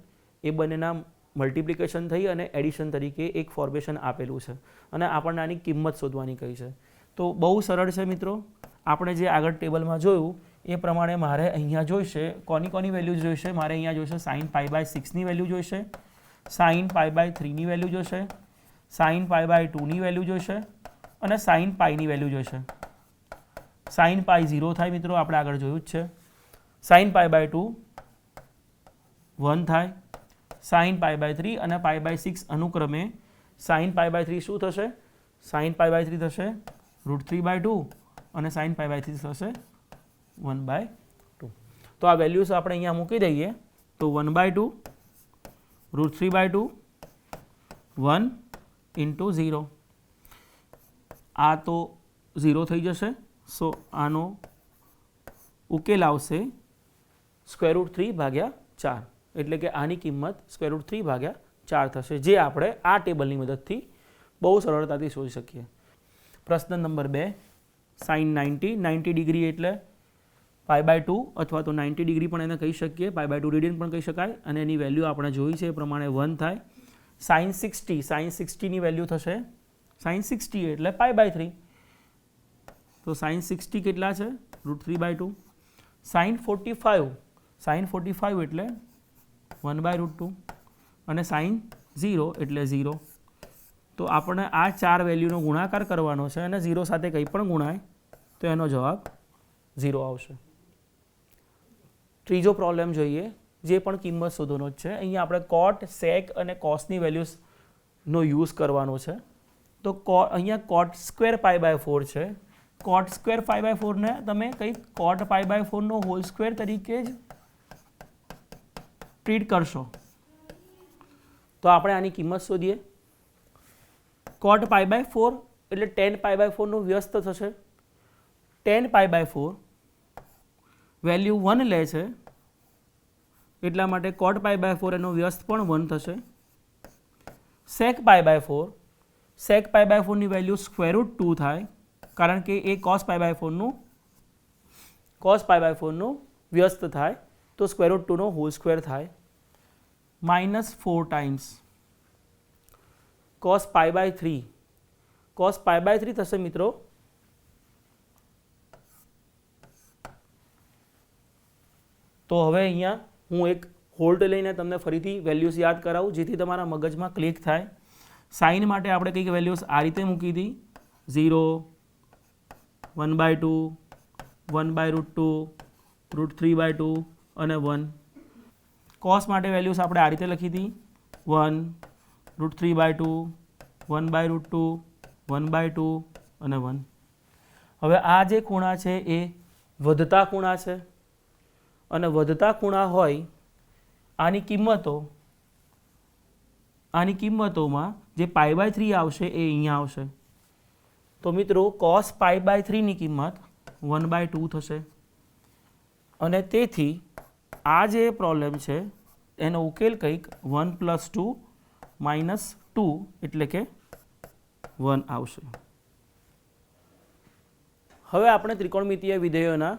એ બંનેના મલ્ટિપ્લિકેશન થઈ અને એડિશન તરીકે એક ફોર્મેશન આપેલું છે અને આપણને આની કિંમત શોધવાની કહી છે. તો બહુ સરળ છે મિત્રો. આપણે જે આગળ ટેબલમાં જોયું એ પ્રમાણે મારે અહીંયા જોઈશે કોની વેલ્યુ જોઈશે. મારે અહીંયા જોઈશે સાઇન π/6ની વેલ્યુ જોઈશે, સાઇન π/3ની વેલ્યુ જોઈશે, સાઇન π/2ની વેલ્યુ જોઈશે અને સાઇન પાઈની વેલ્યુ જોઈશે. સાઇન પાઈ 0 થાય મિત્રો, આપણે આગળ જોયું જ છે. સાઇન પાઈ બાય 2 1 થાય, સાઇન પાઈ બાય 3 અને પાઈ બાય 6 અનુક્રમે સાઇન પાઈ બાય 3 શું થશે? સાઇન પાઈ બાય 3 થશે √3/2 અને સાઇન પાઈ બાય 3 થશે 1/2. તો આ વેલ્યુઝ આપણે અહીંયા મૂકી દઈએ તો 1/2 √3/2 1 × 0, આ તો 0 થઈ જશે. સો આનો ઉકેલ આવશે √3/4, એટલે કે આની કિંમત √3/4 થશે, જે આપણે આ ટેબલની મદદથી બહુ સરળતાથી શોધી શકીએ. પ્રશ્ન નંબર 2, સાઇન 90 ડિગ્રી એટલે π/2 અથવા તો 90 ડિગ્રી પણ એને કહી શકીએ, π/2 રેડિયન પણ કહી શકાય, અને એની વેલ્યુ આપણે જોઈ છે એ પ્રમાણે 1 થાય. સાઇન 60ની વેલ્યુ થશે, સાઇન 60 એટલે π/3, તો સાઇન 60 કેટલા છે? √3/2. સાઇન 45 એટલે 1/√2 અને સાઇન 0 એટલે 0. તો આપણે આ 4 વેલ્યુનો ગુણાકાર કરવાનો છે અને 0 સાથે કંઈ પણ ગુણાય તો એનો જવાબ 0 આવશે. ત્રીજો પ્રોબ્લેમ જોઈએ, જે પણ કિંમત શોધવાનો જ છે. અહીંયા આપણે કોટ, સેક અને કોસની વેલ્યુઝનો યુઝ કરવાનો છે. તો અહીંયા કોટ સ્ક્વેર π/4 છે. કોટ સ્ક્વેર π/4 ને તમે કંઈક કોટ π/4 હોલ સ્ક્વેર તરીકે જ ટ્રીટ કરશો. તો આપણે આની કિંમત શોધીએ. કોટ π/4 એટલે tan π/4 વ્યસ્ત થશે. tan π/4 વેલ્યુ 1 લે છે, એટલા માટે કોટ π/4 એનો વ્યસ્ત પણ 1 થશે. સેક π/4 ની વેલ્યુ √2 થાય, કારણ કે એ cos π/4 નું વ્યસ્ત થાય, તો √2 હોલ સ્ક્વેર થાય. -4 ટાઈમ્સ cos π/3 થશે મિત્રો. તો હવે અહીંયા હું એક હોલ્ડ લઈને તમને ફરીથી વેલ્યુઝ યાદ કરાવું, જેથી તમારા મગજમાં ક્લિક થાય. સાઇન માટે આપણે કંઈક વેલ્યુઝ આ રીતે મૂકી હતી, 0, 1/2, 1/√2, √3/2 અને 1. કોસ માટે વેલ્યુઝ આપણે આ રીતે લખી હતી, 1, √3/2, 1/√2, 1/2 અને 1. હવે આ જે ખૂણા છે એ વધતા ખૂણા છે, અને વધતા ખૂણા હોય આની કિંમતોમાં જે π/3 આવશે એ અહીંયા આવશે. તો મિત્રો cos π/3 ની કિંમત 1/2 થશે, અને તેથી આ જે પ્રોબ્લેમ છે એનો ઉકેલ કંઈક 1 + 2 - 2 એટલે કે 1 આવશે. હવે આપણે ત્રિકોણમિતીય વિધેયોના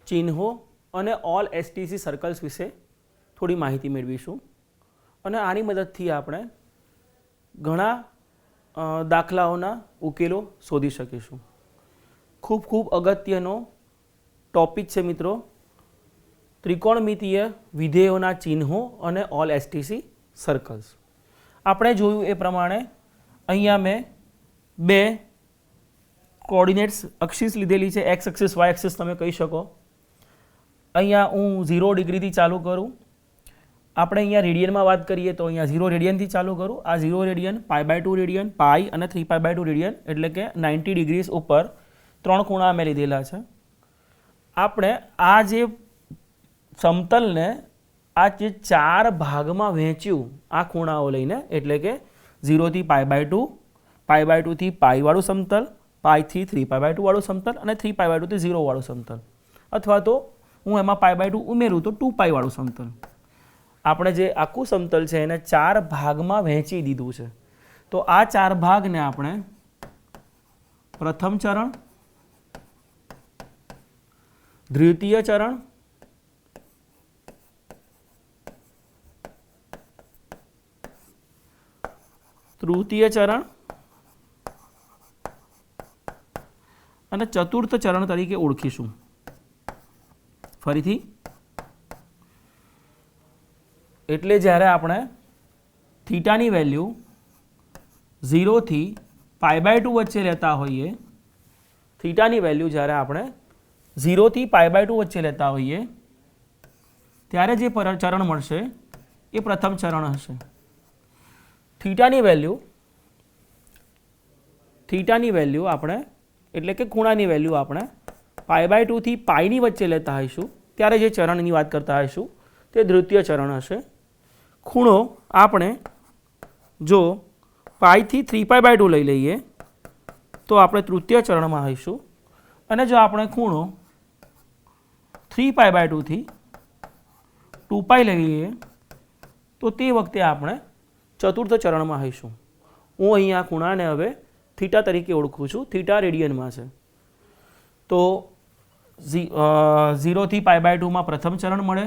ચિહ્નો અને ઓલ STC સર્કલ્સ વિશે થોડી માહિતી મેળવીશું, અને આની મદદથી આપણે ઘણા દાખલાઓના ઉકેલો શોધી શકીશું. ખૂબ અગત્યનો ટોપિક છે મિત્રો, ત્રિકોણમિતીય વિધેયોના ચિહ્નો અને ઓલ STC સર્કલ્સ. આપણે જોયું એ પ્રમાણે અહીંયા મેં 2 કોઓર્ડિનેટ્સ અક્ષિસ લીધેલી છે, x એક્સિસ y એક્સિસ તમે કહી શકો. અહીંયા હું 0 ડિગ્રીથી ચાલુ કરું. આપણે અહીંયા રેડિયનમાં વાત કરીએ તો અહીંયા 0 રેડિયનથી ચાલુ કરું. આ 0 રેડિયન, π/2 રેડિયન, પાઈ અને 3π/2 રેડિયન, એટલે કે 90 ડિગ્રીઝ ઉપર 3 ખૂણા અમે લીધેલા છે. આપણે આ જે સમતલને આ જે 4 ભાગમાં વહેંચ્યું આ ખૂણાઓ લઈને, એટલે કે 0 થી π/2, π/2 થી પાઈ વાળું સમતલ, પાઈ થી 3π/2 વાળું સમતલ અને 3π/2 થી 0 વાળું સમતલ, અથવા તો હું એમાં π/2 ઉમેરું તો 2π વાળું સમતલ. આપણે જે આખું સમતલ છે એને 4 ભાગમાં વહેંચી દીધું છે. તો આ 4 ભાગને આપણે પ્રથમ ચરણ, દ્વિતીય ચરણ, તૃતીય ચરણ અને ચતુર્થ ચરણ તરીકે ઓળખીશું. ફરીથી, એટલે જ્યારે આપણે થીટાની વેલ્યુ 0 થી π/2 વચ્ચે લેતા હોઈએ થીટાની વેલ્યુ જ્યારે આપણે 0 થી π/2 વચ્ચે લેતા હોઈએ ત્યારે જે ચરણ મળશે એ પ્રથમ ચરણ હશે. થીટાની વેલ્યુ આપણે એટલે કે ખૂણાની વેલ્યુ આપણે π/2 થી π ની વચ્ચે લેતા હોઈશું ત્યારે જે ચરણની વાત કરતા હોઈશું તે દ્વિતીય ચરણ હશે. ખૂણો આપણે જો π થી 3π/2 લઈ લઈએ તો આપણે તૃતીય ચરણમાં હોઈશું અને જો આપણે ખૂણો 3π/2 થી 2π લઈ લઈએ તો તે વખતે આપણે ચતુર્થ ચરણમાં હોઈશું. હું અહીંયા ખૂણાને હવે થીટા તરીકે ઓળખું છું, થીટા રેડિયનમાં છે. તો 0 થી π/2 માં પ્રથમ ચરણ મળે,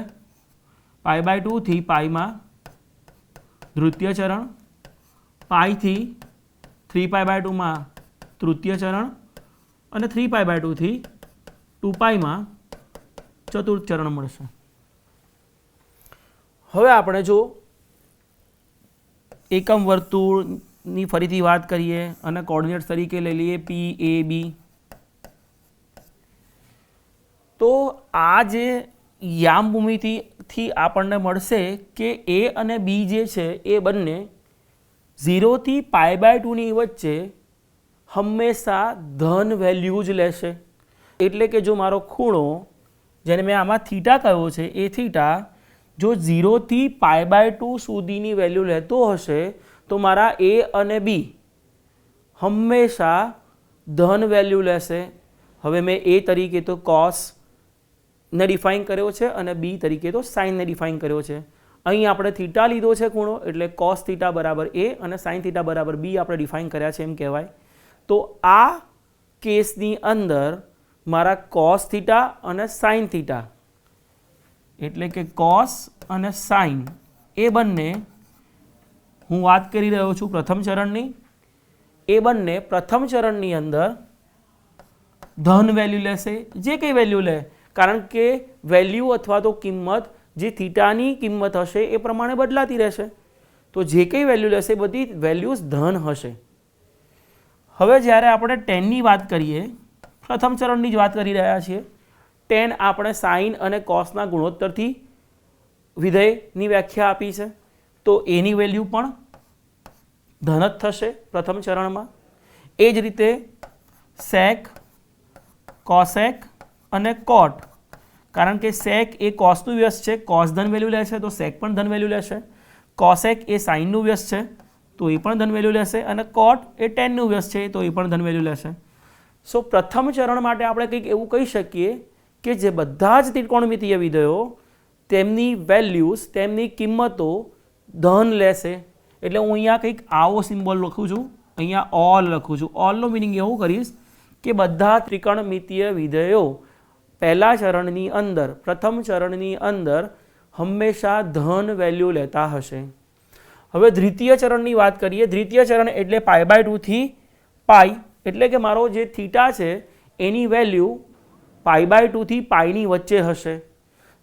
π/2 થી π માં દ્વિતીય ચરણ, π થી 3π/2 માં તૃતીય ચરણ અને 3π/2 થી 2π માં ચતુર્થ ચરણ મળશે. હવે આપણે જો એકમ વર્તુળની ફરીથી વાત કરીએ અને કોઓર્ડિનેટ્સ તરીકે લઈ લઈએ PAB, તો આ જે યામ ભૂમિતિથી આપણને મળશે કે A અને B જે છે એ બંને 0 થી π/2 ની વચ્ચે હંમેશા ધન વેલ્યુ જ લેશે. એટલે કે જો મારો ખૂણો જેને મેં આમાં થીટા કહ્યો છે એ થીટા જો 0 થી π/2 સુધીની વેલ્યુ લેતો હશે તો મારા A અને B હંમેશા ધન વેલ્યુ લેશે. હવે મેં A તરીકે તો cos ને ડિફાઇન કર્યો છે અને B તરીકે તો sin ને ડિફાઇન કર્યો છે. અહીં આપણે થીટા લીધો છે ખૂણો એટલે cos થીટા બરાબર A અને sin થીટા બરાબર B આપણે ડિફાઇન કર્યા છે એમ કહેવાય. તો આ કેસની અંદર મારા cos થીટા અને sin થીટા એટલે કે cos અને sin એ બંને હું વાત કરી રહ્યો છું પ્રથમ ચરણની, એ બંને પ્રથમ ચરણની અંદર ધન વેલ્યુ લેશે. જે કંઈ વેલ્યુ લે, કારણ કે વેલ્યુ અથવા તો કિંમત જે થીટાની કિંમત હશે એ પ્રમાણે બદલાતી રહેશે. તો જે કંઈ વેલ્યુ લેશે બધી વેલ્યુઝ ધન હશે. હવે જ્યારે આપણે ટેનની વાત કરીએ, પ્રથમ ચરણની જ વાત કરી રહ્યા છીએ, ટેન આપણે સાઇન અને કોસના ગુણોત્તરથી વિધેયની વ્યાખ્યા આપી છે. તો એની વેલ્યુ પણ ધન જ થશે પ્રથમ ચરણમાં. એ જ રીતે સેક, કોસેક અને કોટ, કારણ કે સેક એ કોસનું વ્યસ્ત છે, કોસ ધન વેલ્યુ લેશે તો સેક પણ ધન વેલ્યુ લેશે. કોસેક એ સાઇનનું વ્યસ્ત છે તો એ પણ ધન વેલ્યુ લેશે અને કોટ એ ટેનનું વ્યસ્ત છે તો એ પણ ધન વેલ્યુ લેશે. સો પ્રથમ ચરણ માટે આપણે કંઈક એવું કહી શકીએ કે જે બધા જ ત્રિકોણમિતીય વિધેયો તેમની વેલ્યુઝ, તેમની કિંમતો ધન લેશે. એટલે હું અહીંયા કંઈક આવો સિમ્બોલ લખું છું, અહીંયા ઓલ લખું છું. ઓલનો મિનિંગ એવું કરીશ કે બધા ત્રિકોણમિતીય વિધેયો પહેલા ચરણની અંદર, પ્રથમ ચરણની અંદર હંમેશા ધન વેલ્યુ લેતા હશે. હવે દ્વિતીય ચરણની વાત કરીએ. દ્વિતીય ચરણ એટલે π/2 થી π, એટલે કે મારો જે થીટા છે એની વેલ્યુ π/2 થી π ની વચ્ચે હશે.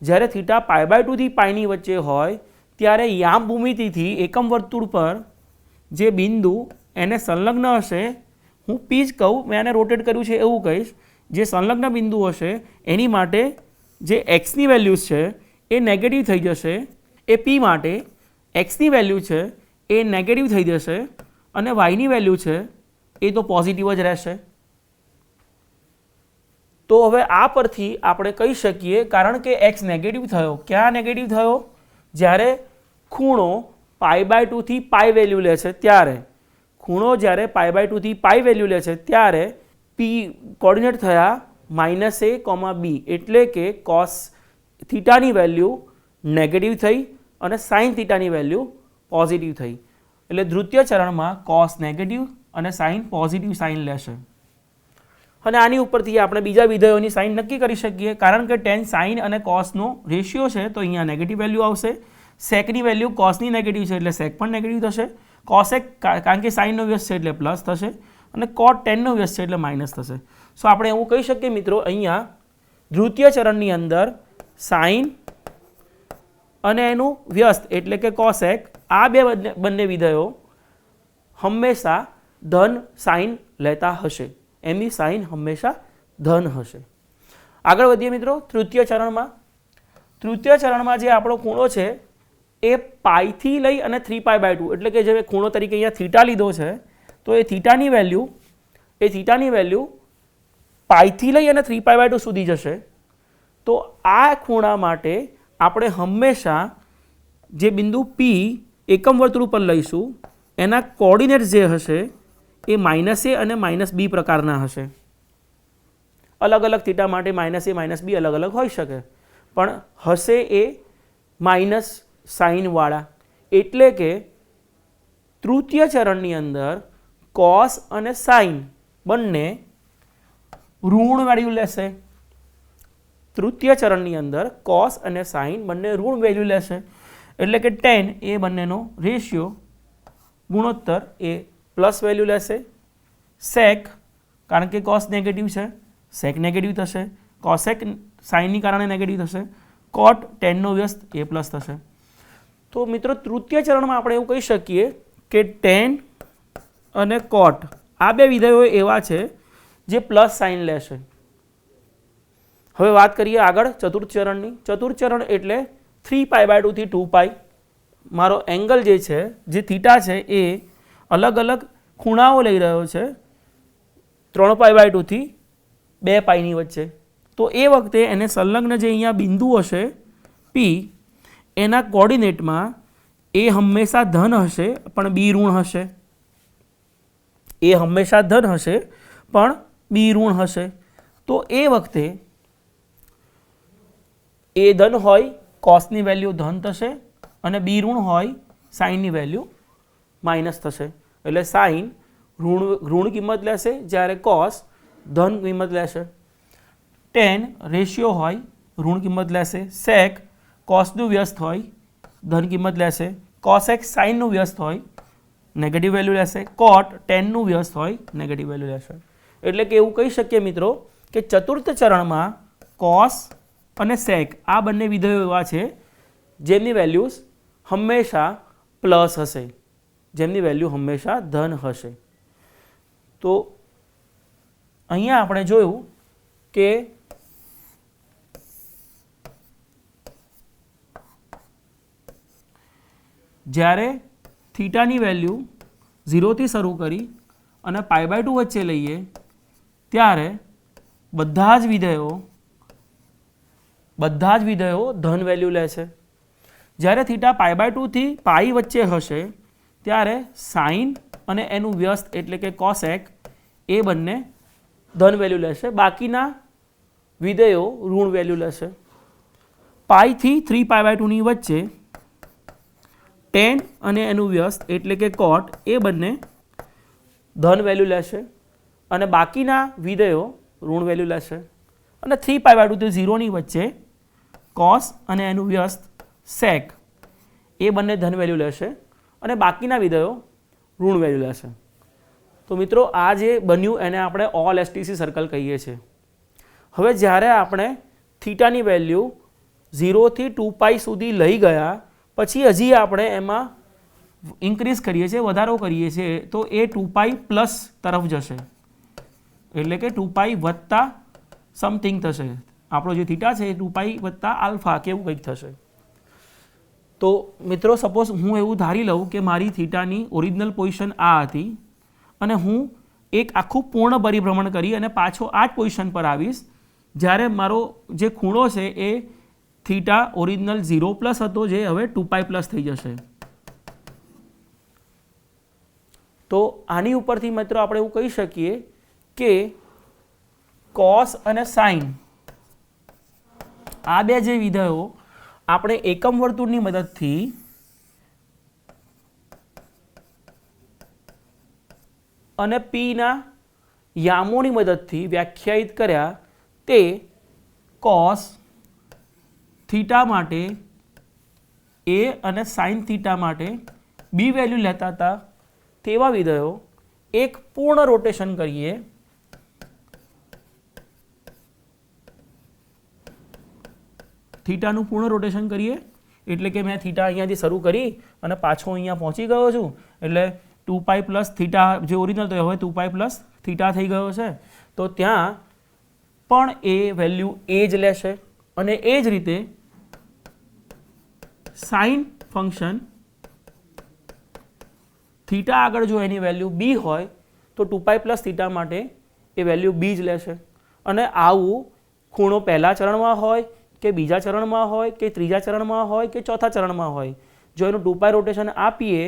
જ્યારે થીટા π/2 થી π ની વચ્ચે હોય ત્યારે યામ ભૂમિતિથી એકમ વર્તુળ પર જે બિંદુ એને સંલગ્ન હશે, હું P જ કહું, મેં આને રોટેટ કર્યું છે એવું કહીશ, જે સંલગ્ન બિંદુ હશે એની માટે જે એક્સની વેલ્યુઝ છે એ નેગેટિવ થઈ જશે. એ P માટે એક્સની વેલ્યુ છે એ નેગેટિવ થઈ જશે અને વાયની વેલ્યુ છે એ તો પોઝિટિવ જ રહેશે. તો હવે આ પરથી આપણે કહી શકીએ, કારણ કે એક્સ નેગેટિવ થયો, ક્યાં નેગેટિવ થયો? જ્યારે ખૂણો π/2 થી π વેલ્યુ લે છે ત્યારે, ખૂણો જ્યારે π/2 થી π વેલ્યુ લે છે ત્યારે P કોઓર્ડિનેટ થયા -a, b, એટલે કે cos થીટાની વેલ્યુ નેગેટિવ થઈ અને sin થીટાની વેલ્યુ પોઝિટિવ થઈ. એટલે દ્વિતીય ચરણમાં cos નેગેટિવ અને sin પોઝિટિવ સાઇન લેશે. અને આની ઉપરથી આપણે બીજા વિધેયોની સાઇન નક્કી કરી શકીએ, કારણ કે tan sin અને cosનો રેશિયો છે તો અહીંયા નેગેટિવ વેલ્યુ આવશે. સેકની વેલ્યુ cosની નેગેટિવ છે એટલે સેક પણ નેગેટિવ થશે. કોસેક કારણ કે સાઇનનો વ્યસ્ત છે એટલે પ્લસ થશે અને કોટ ટેનનો વ્યસ્ત છે એટલે માઇનસ થશે. સો આપણે એવું કહી શકીએ મિત્રો, અહીંયા દ્વિતીય ચરણની અંદર સાઇન અને એનું વ્યસ્ત એટલે કે કોસેક, આ બંને વિધેયો હંમેશા ધન સાઇન લેતા હશે. એમની સાઇન હંમેશા ધન હશે. આગળ વધીએ મિત્રો તૃતીય ચરણમાં. તૃતીય ચરણમાં જે આપણો ખૂણો છે એ પાઈથી લઈ અને 3π/2 એટલે કે જે ખૂણો તરીકે અહીંયા થીટા લીધો છે તો એ થીટાની વેલ્યુ પાઈથી લઈ અને 3π/2 સુધી જશે. તો આ ખૂણા માટે આપણે હંમેશા જે બિંદુ P એકમ વર્તુળ ઉપર લઈશું એના કોઓર્ડિનેટ જે હશે એ -a અને -b પ્રકારના હશે. અલગ અલગ થીટા માટે -a -b અલગ અલગ હોઈ શકે, પણ હશે એ માઇનસ સાઇનવાળા. એટલે કે તૃતીય ચરણની અંદર કોસ અને સાઇન બંને ઋણ વેલ્યુ લેશે. તૃતીય ચરણની અંદર કોસ અને સાઇન બંને ઋણ વેલ્યુ લેશે. એટલે કે tan એ બંનેનો રેશિયો ગુણોત્તર એ પ્લસ વેલ્યુ લેશે. સેક કારણ કે કોસ નેગેટિવ છે, સેક નેગેટિવ થશે. કોસેક સાઇનની કારણે નેગેટિવ થશે. કોટ ટેનનો વ્યસ્ત એ પ્લસ થશે. તો મિત્રો તૃતીય ચરણમાં આપણે એવું કહી શકીએ કે ટેન અને કોટ આ બે વિધેયો એવા છે જે પ્લસ સાઇન લેશે. હવે વાત કરીએ આગળ ચતુર્થ ચરણની. ચતુર્થ ચરણ એટલે 3π/2 થી 2π. મારો એંગલ જે છે જે થીટા છે એ અલગ અલગ ખૂણાઓ લઈ રહ્યો છે 3π/2 થી 2πની વચ્ચે. તો એ વખતે એને સંલગ્ન જે અહીંયા બિંદુ હશે P એના કોઓર્ડિનેટમાં એ હંમેશા ધન હશે પણ બી ઋણ હશે. એ હંમેશા ધન હશે પણ બી ઋણ હશે. તો એ વખતે એ ધન હોય કોસની વેલ્યુ ધન થશે અને બી ઋણ હોય સાઇનની વેલ્યુ માઇનસ થશે. એટલે સાઇન ઋણ કિંમત લેશે જ્યારે કોસ ધન કિંમત લેશે. ટેન રેશિયો હોય ઋણ કિંમત લેશે. સેક કોસનું વ્યસ્ત હોય ધન કિંમત લેશે. કોસેક સાઇનનું વ્યસ્ત હોય નેગેટિવ વેલ્યુ લેશે. કોટ ટેનનું વ્યસ્ત હોય નેગેટિવ વેલ્યુ લેશે. એટલે કે એવું કહી શકીએ મિત્રો કે ચતુર્થ ચરણમાં કોસ અને સેક આ બંને વિધેયો એવા છે જેમની વેલ્યુઝ હંમેશા પ્લસ હશે, જેમની વેલ્યુ હંમેશા ધન હશે. તો અહીંયા આપણે જોયું કે જ્યારે થીટાની વેલ્યુ 0 થી શરૂ કરી અને π/2 વચ્ચે લઈએ ત્યારે બધા જ વિધેયો ધન વેલ્યુ લે છે. જ્યારે થીટા π/2 થી π વચ્ચે હશે ત્યારે સાઇન અને એનું વ્યસ્ત એટલે કે કોસેક એ બંને ધન વેલ્યુ લેશે. બાકીના વિધેયો ઋણ વેલ્યુ લેશે. π થી 3π/2ની વચ્ચે ટેન અને એનું વ્યસ્ત એટલે કે કોટ એ બંને ધન વેલ્યુ લેશે અને બાકીના વિધેયો ઋણ વેલ્યુ લેશે. અને 3π/2 થી 0ની વચ્ચે કોસ અને એનું વ્યસ્ત સેક એ બંને ધન વેલ્યુ લેશે અને બાકીના વિધેયો ઋણ વેલ્યુ લેશે. તો મિત્રો આ જે બન્યું એને આપણે ઓલ એસટીસી સર્કલ કહીએ છીએ. હવે જ્યારે આપણે થીટાની વેલ્યુ 0 થી 2π સુધી લઈ ગયા પછી હજી આપણે એમાં ઇન્ક્રીઝ કરીએ છીએ, વધારો કરીએ છીએ તો એ 2π પ્લસ તરફ જશે. એટલે કે 2π વત્તા સમથિંગ થશે. આપણો જે થીટા છે એ 2π વત્તા આલ્ફા કે એવું કંઈક થશે. તો મિત્રો સપોઝ હું એવું ધારી લઉં કે મારી થીટાની ઓરિજિનલ પોઝિશન આ હતી અને હું એક આખું પૂર્ણ પરિભ્રમણ કરી અને પાછો આ જ પોઝિશન પર આવીશ જ્યારે મારો જે ખૂણો છે એ થીટા ઓરિજિનલ 0 પ્લસ હતો જે હવે 2π પ્લસ થઈ જશે. તો આની ઉપરથી મિત્રો આપણે એવું કહી શકીએ કે કોસ અને સાઇન આ બે જે વિધેયો આપણે એકમ વર્તુળની મદદથી અને પીના યામોની મદદથી વ્યાખ્યાયિત કર્યા તે કોસ થીટા માટે એ અને સાઇન થીટા માટે બી વેલ્યુ લેતા હતા તેવા વિધેયો એક પૂર્ણ રોટેશન કરીએ થીટાનું પૂર્ણ રોટેશન કરીએ એટલે કે મેં થીટા અહીંયાથી શરૂ કરી અને પાછો અહીંયા પહોંચી ગયો છું એટલે 2π પ્લસ થીટા જે ઓરિજિનલ તો હવે 2π પ્લસ થીટા થઈ ગયો છે, તો ત્યાં પણ એ વેલ્યુ એ જ લેશે અને એ જ રીતે સાઇન ફંક્શન થીટા આગળ જો એની વેલ્યુ બી હોય તો 2π પ્લસ થીટા માટે એ વેલ્યુ બી જ લેશે. અને આવું ખૂણો પહેલા ચરણમાં હોય કે બીજા ચરણમાં હોય કે ત્રીજા ચરણમાં હોય કે ચોથા ચરણમાં હોય, જો એનું 2π રોટેશન આપીએ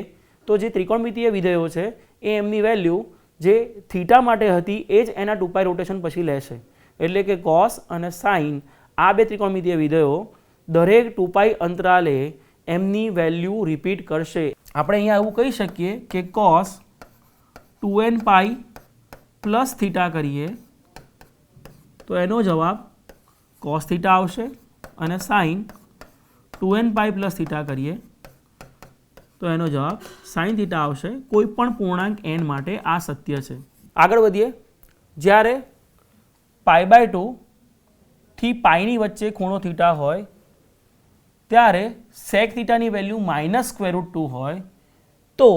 તો જે ત્રિકોણમિતિય વિધેયો છે એ એમની વેલ્યુ જે થીટા માટે હતી એ જ એના 2π રોટેશન પછી લેશે. એટલે કે કોસ અને સાઇન આ બે ત્રિકોણમિતિય વિધેયો દરેક 2π અંતરાલે એમની વેલ્યુ રિપીટ કરશે. આપણે અહીંયા એવું કહી શકીએ કે કોસ 2nπ પ્લસ થીટા કરીએ તો એનો જવાબ કોસ થીટા આવશે અને સાઇન 2nπ પ્લસ થીટા કરીએ તો એનો જવાબ સાઇન થીટા આવશે. કોઈ પણ પૂર્ણાંક n માટે આ સત્ય છે. આગળ વધીએ. જ્યારે π/2 થી પાઈની વચ્ચે ખૂણો થીટા હોય ત્યારે સેક થીટાની વેલ્યુ -√2 હોય તો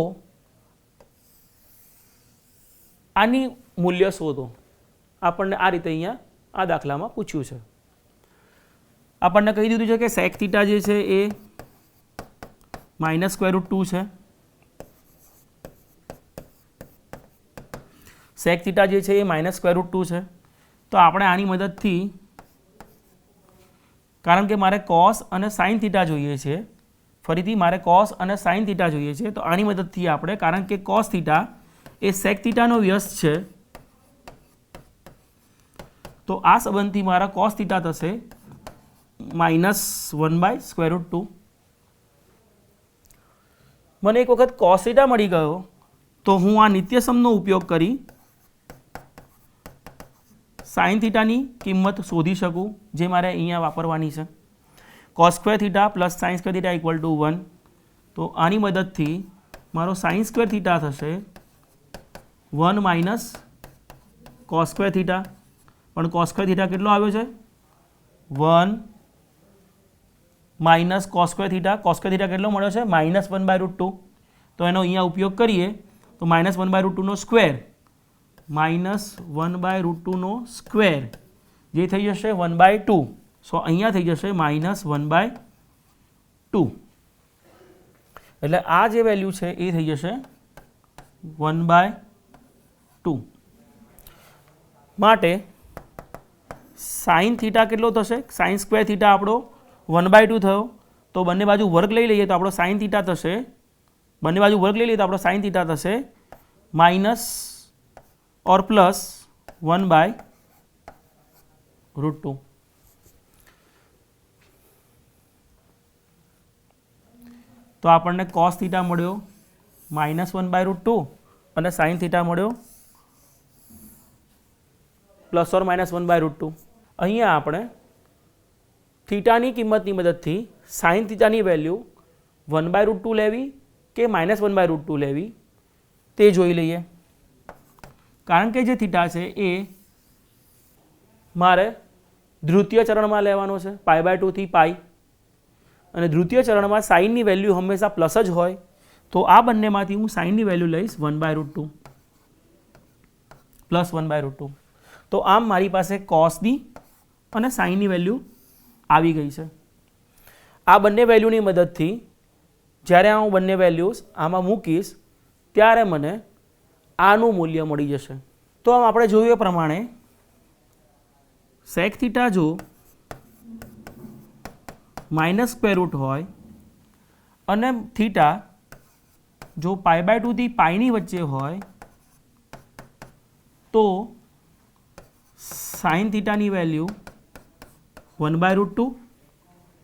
આની મૂલ્ય શોધો. આપણને આ રીતે અહીંયા આ દાખલામાં પૂછ્યું છે. આપણને કહી દીધું છે કે સેક થીટા જે છે એ -√2 છે. સેક થીટા જે છે એ -√2 છે. તો આપણે આની મદદથી, કારણ કે મારે કોસ અને સાઇન થીટા જોઈએ છે, ફરીથી મારે કોસ અને સાઇન થીટા જોઈએ છે, તો આની મદદથી આપણે, કારણ કે કોસ થીટા એ સેક થીટાનો વ્યસ્ત છે, તો આ સંબંધથી મારા કોસ થીટા થશે -1/√2. મને એક વખત કોસ થીટા મળી ગયો તો હું આ નિત્યસમનો ઉપયોગ કરી સાઇન થીટાની કિંમત શોધી શકું, જે મારે અહીંયા વાપરવાની છે. Cos square theta plus sine square theta equal to 1. તો આની મદદથી મારો સાઇન સ્ક્વેર થીટા થશે 1 - કોસ સ્ક્વેર થીટા. પણ કોસ સ્ક્વેર થીટા કેટલો આવ્યો છે? 1 - cos square theta. Cos square theta કેટલો મળ્યો છે? -1/√2. તો એનો અહીંયા ઉપયોગ કરીએ તો -1/√2 નો સ્ક્વેર -1/√2 નો સ્ક્વેર જે થઈ જશે 1/2. સો અહીંયા થઈ જશે -1/2. એટલે આ જે વેલ્યુ છે એ થઈ જશે 1/2. માટે સાઇન થીટા કેટલો થશે? સાઇન સ્ક્વેર થીટા આપણો 1/2 થયો. તો બંને બાજુ વર્ગ લઈ લઈએ તો આપણો સાઇન થીટા થશે, બંને બાજુ વર્ગ લઈ લઈએ તો આપણો સાઇન થીટા થશે -1/√2. તો આપણને કોસ થીટા મળ્યો -1/√2 અને સાઇન થીટા મળ્યો ±1/√2. અહીંયા આપણે થીટાની કિંમતની મદદથી સાઇન થીટાની વેલ્યુ 1/√2 લેવી કે -1/√2 લેવી તે જોઈ લઈએ. કારણ કે જે થીટા છે એ મારે દ્વિતીય ચરણમાં લેવાનો છે, π/2 થી π, અને દ્વિતીય ચરણમાં સાઇનની વેલ્યુ હંમેશા પ્લસ જ હોય. તો આ બંનેમાંથી હું સાઇનની વેલ્યુ લઈશ 1/√2 +1/√2. તો આમ મારી પાસે કોસની અને સાઇનની વેલ્યુ આવી ગઈ છે. આ બંને વેલ્યુની મદદથી જ્યારે હું બંને વેલ્યુઝ આમાં મૂકીશ ત્યારે મને આનું મૂલ્ય મળી જશે. તો આમ આપણે જોયું એ પ્રમાણે સેક થીટા જો -√2 હોય અને થીટા જો π/2 થી પાઈની વચ્ચે હોય તો સાઇન થીટાની વેલ્યુ 1/√2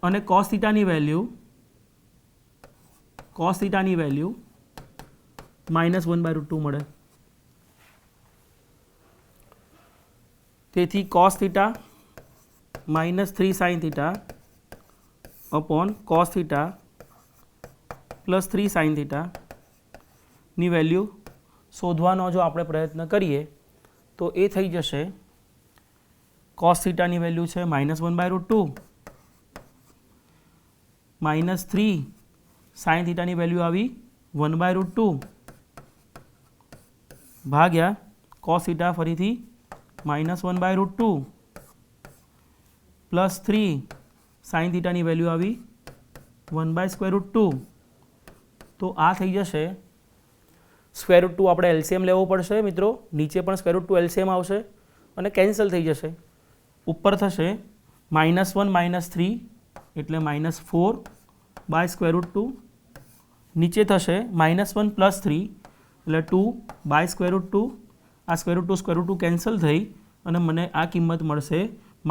અને કોસ થીટાની વેલ્યુ -1/√2 મળે. તેથી cos theta -3 sine theta upon cos theta +3 sine theta ની વેલ્યુ શોધવાનો જો આપણે પ્રયત્ન કરીએ તો એ થઈ જશે, કોસ થીટાની વેલ્યુ છે -1/√2 -3 સાઇન થીટાની વેલ્યુ આવી 1/√2 ભાગ્યા કોસ થીટા ફરીથી -1/√2 પ્લસ 3 સાઇન થીટાની વેલ્યુ આવી 1/√2. તો આ થઈ જશે √2. આપણે એલસીએમ લેવો પડશે મિત્રો, નીચે પણ √2 એલસીએમ આવશે અને કેન્સલ થઈ જશે. ઉપર થશે -1 - 3 એટલે -4/√2. નીચે થશે -1 + 3 એટલે 2/√2. આ √2 કેન્સલ થઈ અને મને આ કિંમત મળશે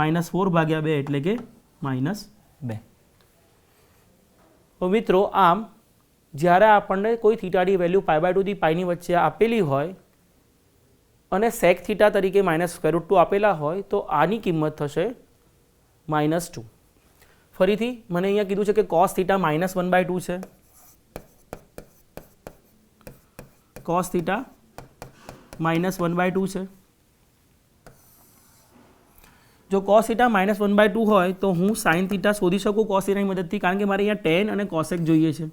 -4/2 એટલે કે -2. તો મિત્રો આમ જ્યારે આપણને કોઈ થીટાની વેલ્યુ π/2 થી πની વચ્ચે આપેલી હોય અને સેક થીટા તરીકે -√2 આપેલા હોય તો આની કિંમત થશે -2. ફરીથી મને અહીંયા કીધું છે કે કોસ થીટા -1/2 છે. કોસ થીટા -1/2 છે. જો કોસ થીટા -1/2 હોય તો હું સાઇન થીટા શોધી શકું કોસ થીટાની મદદથી, કારણ કે મારે અહીંયા ટેન અને કોસેક જોઈએ છે.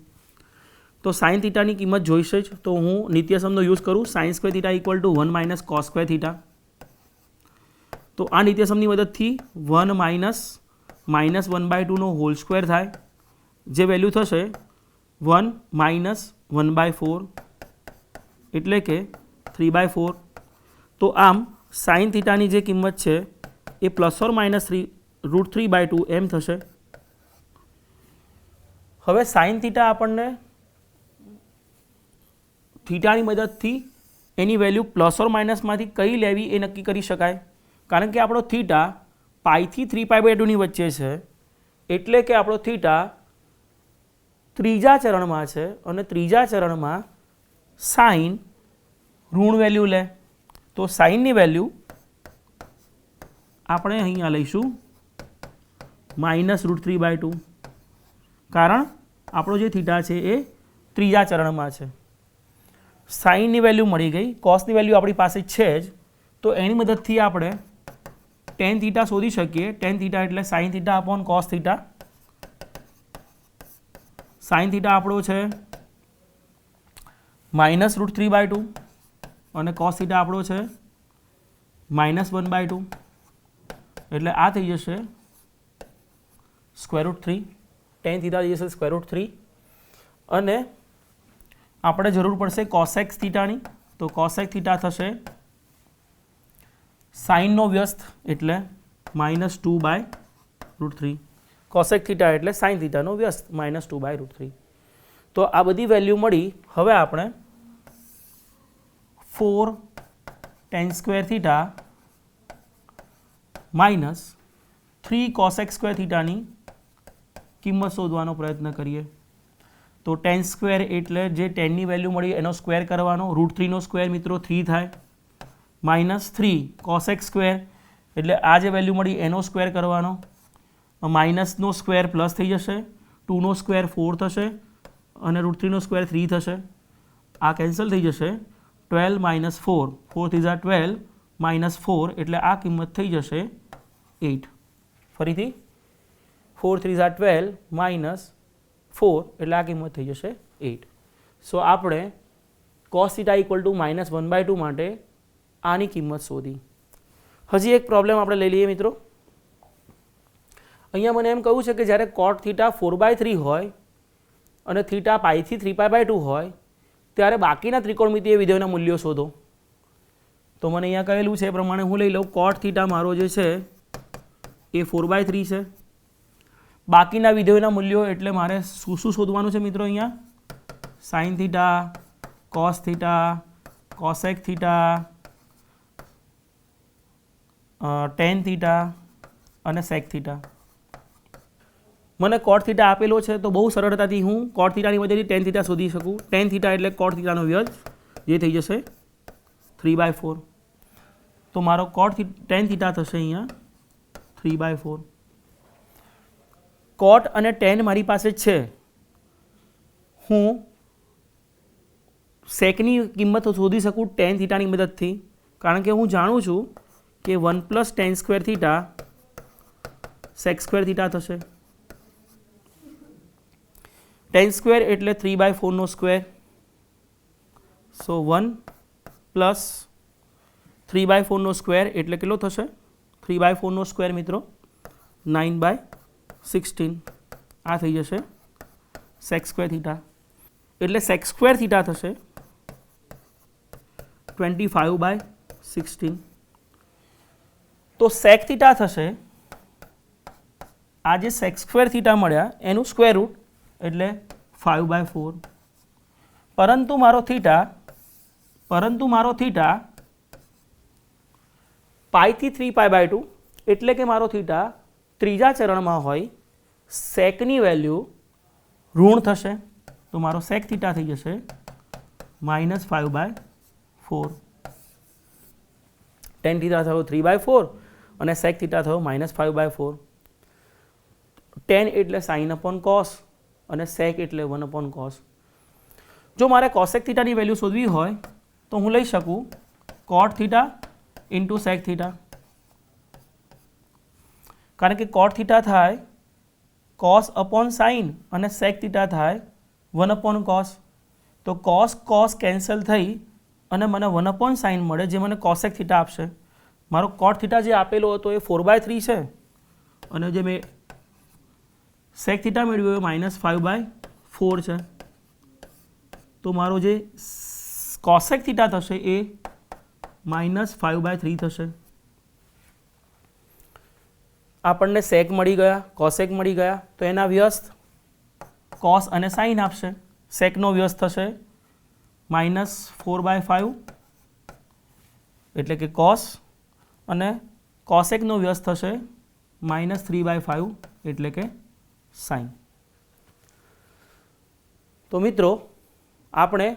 તો સાઇન થીટાની કિંમત જોઈશે જ, તો હું નિત્યસમનો યુઝ કરું. sin² θ = 1 - cos² θ. તો આ નિત્યસમની મદદથી 1 - -1/2 નો હોલ સ્ક્વેર થાય, જે વેલ્યુ થશે 1 - 1/4 એટલે કે 3/4. તો આમ સાઇન થીટાની જે કિંમત છે એ ±√3/2 એમ થશે. હવે સાઇન થીટા આપણને થીટાની મદદથી એની વેલ્યુ ± માંથી કઈ લેવી એ નક્કી કરી શકાય, કારણ કે આપણો થીટા π થી 3π/2 ની વચ્ચે છે, એટલે કે આપણો થીટા ત્રીજા ચરણમાં છે અને ત્રીજા ચરણમાં સાઇન ઋણ વેલ્યુ લે. તો સાઇનની વેલ્યુ આપણે અહીંયા લઈશું -√3/2, કારણ આપણો જે થીટા છે એ ત્રીજા ચરણમાં છે. સાઇનની વેલ્યુ મળી ગઈ, કોસની વેલ્યુ આપણી પાસે છે જ, તો એની મદદથી આપણે ટેન થીટા શોધી શકીએ. ટેન થીટા એટલે sine theta upon cos theta. Sine theta આપણો છે -√3/2 અને કોસ થીટા આપણો છે -1/2. એટલે આ થઈ જશે √3. ટેન થીટા થઈ જશે √3. અને આપણે જરૂર પડશે કોસેક થીટાની, તો કોસેક થીટા થશે સાઇનનો વ્યસ્ત એટલે -2/√3. કોસેક થીટા એટલે સાઇન થીટાનો વ્યસ્ત -2/√3. તો આ બધી વેલ્યુ મળી. હવે આપણે 4 tan² θ -3 cosec² થીટાની કિંમત શોધવાનો પ્રયત્ન કરીએ. તો tan² એટલે જે ટેનની વેલ્યુ મળી એનો સ્ક્વેર કરવાનો. √3 નો સ્ક્વેર મિત્રો 3 થાય, -3 cosec² એટલે આ જે વેલ્યુ મળી એનો સ્ક્વેર કરવાનો. માઇનસનો સ્ક્વેર પ્લસ થઈ જશે, 2 નો સ્ક્વેર 4 થશે અને √3 નો સ્ક્વેર 3 થશે. આ કેન્સલ થઈ જશે. 12 - 4, 4 × 12 -4 એટલે આ કિંમત થઈ જશે 8. ફરીથી 4 × 12 -4 એટલે આ કિંમત થઈ જશે 8. સો આપણે cos θ = -1/2 માટે આની કિંમત શોધી. હજી એક પ્રોબ્લેમ આપણે લઈ લઈએ મિત્રો. અહીંયા મને એમ કહ્યું છે કે જ્યારે cot θ 4/3 હોય અને થીટા π થી 3π/2 હોય ત્યારે બાકીના ત્રિકોણમિતીય વિધેયોના મૂલ્યો શોધો. તો મને અહીંયા કહેલું છે એ પ્રમાણે હું લઈ લઉં. cot θ મારો જે છે એ 4/3 છે. બાકીના વિધેયોના મૂલ્યો એટલે મારે શું શું શોધવાનું છે મિત્રો? અહીંયા sin θ, cos θ, cosec θ, tan θ અને sec θ. મને cot θ આપેલો છે તો બહુ સરળતાથી હું cot θ ની મદદથી tan θ શોધી શકું. tan θ એટલે cot θ નો વ્યસ્ત, જે થઈ જશે 3/4. તો મારો tan θ થશે અહીંયા 3/4. cot અને tan મારી પાસે છે. હું સેકની કિંમત શોધી શકું tan θ ની મદદથી, કારણ કે હું જાણું છું કે 1 + tan² θ sec² θ થશે. tan² એટલે 3/4 નો સ્ક્વેર. સો 1 + 3/4 સ્ક્વેર એટલે કેટલો થશે? 3/4 સ્ક્વેર મિત્રો 9/16 આ થઈ જશે સેક સ્ક્વેર થીટા, એટલે સેક સ્ક્વેર થીટા થશે 25/16. તો સેક થીટા થશે, આ જે સેક સ્ક્વેર થીટા મળ્યા એનું સ્ક્વેર રૂટ એટલે 5/4. પરંતુ મારો થીટા પાઈથી 3π/2 એટલે કે મારો થીટા ત્રીજા ચરણમાં હોય, સેકની વેલ્યુ ઋણ થશે, તો મારો સેક થીટા થઈ જશે -5/4. ટેન થીટા થયો 3/4 અને સેક થીટા થયો -5/4. ટેન એટલે સાઇન અપોન કોસ અને સેક એટલે 1/cos. જો મારે કોસેક થીટાની વેલ્યુ શોધવી હોય તો હું લઈ શકું cot theta into sec theta, કારણ કે કોટ થીટા થાય કોસ અપોન સાઇન અને સેક થીટા થાય 1/cos. તો કોસ કેન્સલ થઈ અને મને 1/sin મળે, જે મને કોસેક થીટા આપશે. મારો કોટ થીટા જે આપેલો હતો એ 4/3 છે અને જે મેં સેક થીટા મેળવ્યો એ -5/4 છે. તો મારો જે કોસેક થીટા થશે એ -5/3 થશે. આપણને સેક મળી ગયા, કોસેક મળી ગયા, તો એના વ્યસ્ત કોસ અને સાઇન આપશે. સેકનો વ્યસ્ત થશે -4/5 એટલે કે કોસ, અને કોસેકનો વ્યસ્ત થશે -3/5 એટલે કે સાઇન. તો મિત્રો આપણે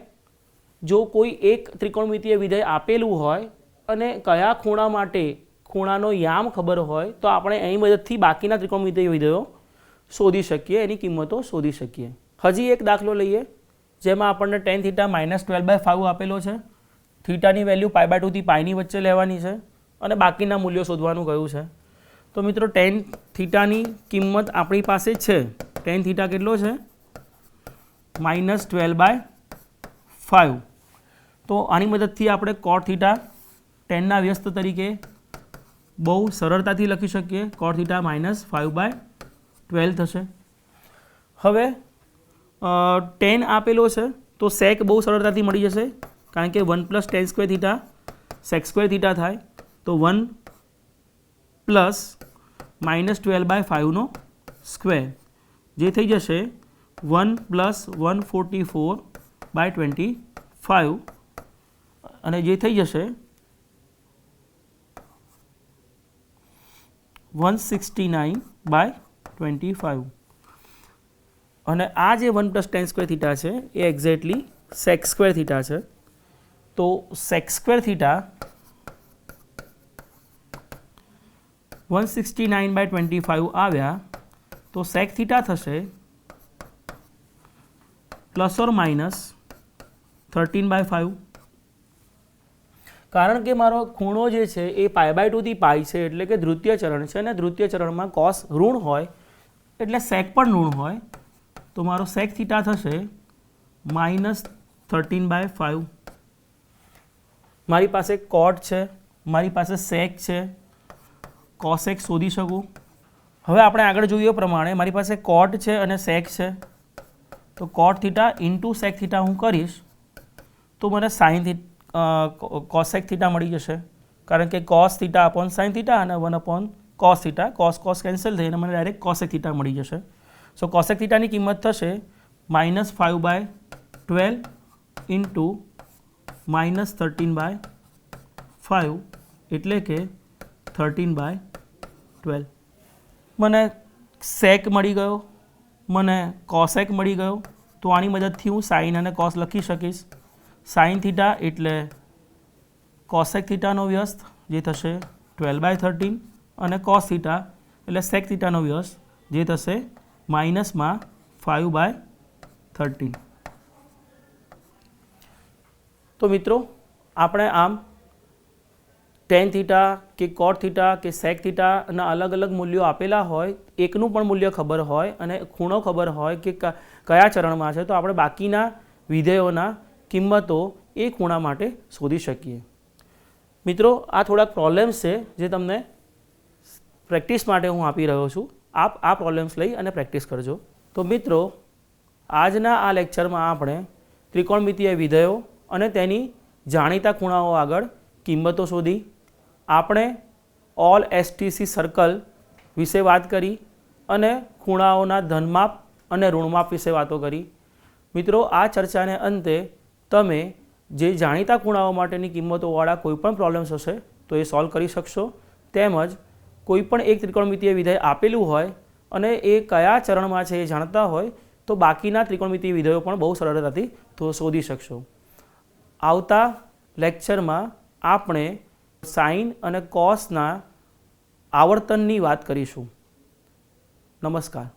જો કોઈ એક ત્રિકોણમિતીય વિધેય આપેલું હોય અને કયા ખૂણા માટે ખૂણાનો યામ ખબર હોય તો આપણે એની મદદથી બાકીના ત્રિકોણમિતીય વિધેયો શોધી શકીએ, એની કિંમતો શોધી શકીએ. હજી એક દાખલો લઈએ જેમાં આપણને tan θ -12/5 આપેલો છે. થીટાની વેલ્યુ π/2 થી પાઈની વચ્ચે લેવાની છે અને બાકીના મૂલ્યો શોધવાનું કહ્યું છે. તો મિત્રો tan θની કિંમત આપણી પાસે છે. tan θ કેટલો છે? -12/5. તો આની મદદથી આપણે cot θ ટેનના વ્યસ્ત તરીકે બહુ સરળતાથી લખી શકીએ. cot θ -5/12 થશે. હવે tan આપેલો છે તો sec બહુ સરળતાથી મળી જશે, કારણ કે 1 + tan² θ sec² θ થાય, તો 1 + -12/5 સ્ક્વેર જે થઈ જશે 1 + 144/25 અને જે થઈ જશે 169/25. અને આ જે 1 + tan² θ છે એ એક્ઝેક્ટલી sec² θ છે. તો sec² θ 169/25 આવ્યા તો sec θ થશે ±13/5. કારણ કે મારો ખૂણો જે છે એ π/2 થી π છે, એટલે કે ધ્રુતીય ચરણ છે, અને ધ્રુતીય ચરણમાં cos ઋણ હોય એટલે sec પણ ઋણ હોય, તો મારો sec θ થશે -13/5. મારી પાસે cot છે, મારી પાસે sec છે, cosec શોધી શકું. હવે આપણે આગળ જોઈએ પ્રમાણે મારી પાસે cot છે અને sec છે, તો cot θ ઇન્ટુ sec θ હું કરીશ તો મને cosec θ મળી જશે, કારણ કે cos θ અપોન sin θ અને 1/cos θ, cos કેન્સલ થઈને મને ડાયરેક્ટ cosec θ મળી જશે. સો cosec θ ની કિંમત થશે -5/12 ઇન્ટુ -13/5 એટલે કે 13/12. મને sec મળી ગયો, મને cosec મળી ગયો, તો આની મદદથી હું sin અને cos લખી શકીશ. sin θ એટલે cosec θ નો વ્યસ્ત જે થશે 12/13 અને cos θ એટલે sec θ નો વ્યસ્ત જે થશે -5/13. તો મિત્રો આપણે આમ tan θ કે cot θ કે sec θ ના અલગ અલગ મૂલ્યો આપેલા હોય, એકનું પણ મૂલ્ય ખબર હોય અને ખૂણો ખબર હોય કે કયા ચરણમાં છે, તો આપણે બાકીના વિધેયોના કિંમતો એ ખૂણા માટે શોધી શકીએ. મિત્રો, આ થોડાક પ્રોબ્લેમ્સ છે જે તમને પ્રેક્ટિસ માટે હું આપી રહ્યો છું. આપ આ પ્રોબ્લેમ્સ લઈ અને પ્રેક્ટિસ કરજો. તો મિત્રો, આજના આ લેક્ચરમાં આપણે ત્રિકોણમિતીય વિધેયો અને તેની જાણીતા ખૂણાઓ આગળ કિંમતો શોધી, આપણે ઓલ એસટીસી સર્કલ વિશે વાત કરી અને ખૂણાઓના ધનમાપ અને ઋણમાપ વિશે વાતો કરી. મિત્રો, આ ચર્ચાને અંતે તમે જે જાણીતા ખૂણાઓ માટેની કિંમતોવાળા કોઈપણ પ્રોબ્લેમ્સ હશે તો એ સોલ્વ કરી શકશો. તેમજ કોઈપણ એક ત્રિકોણમિતીય વિધેય આપેલું હોય અને એ કયા ચરણમાં છે એ જાણતા હોય તો બાકીના ત્રિકોણમિતીય વિધેયો પણ બહુ સરળતાથી શોધી શકશો. આવતા લેક્ચરમાં આપણે સાઇન અને કોસના આવર્તનની વાત કરીશું. નમસ્કાર.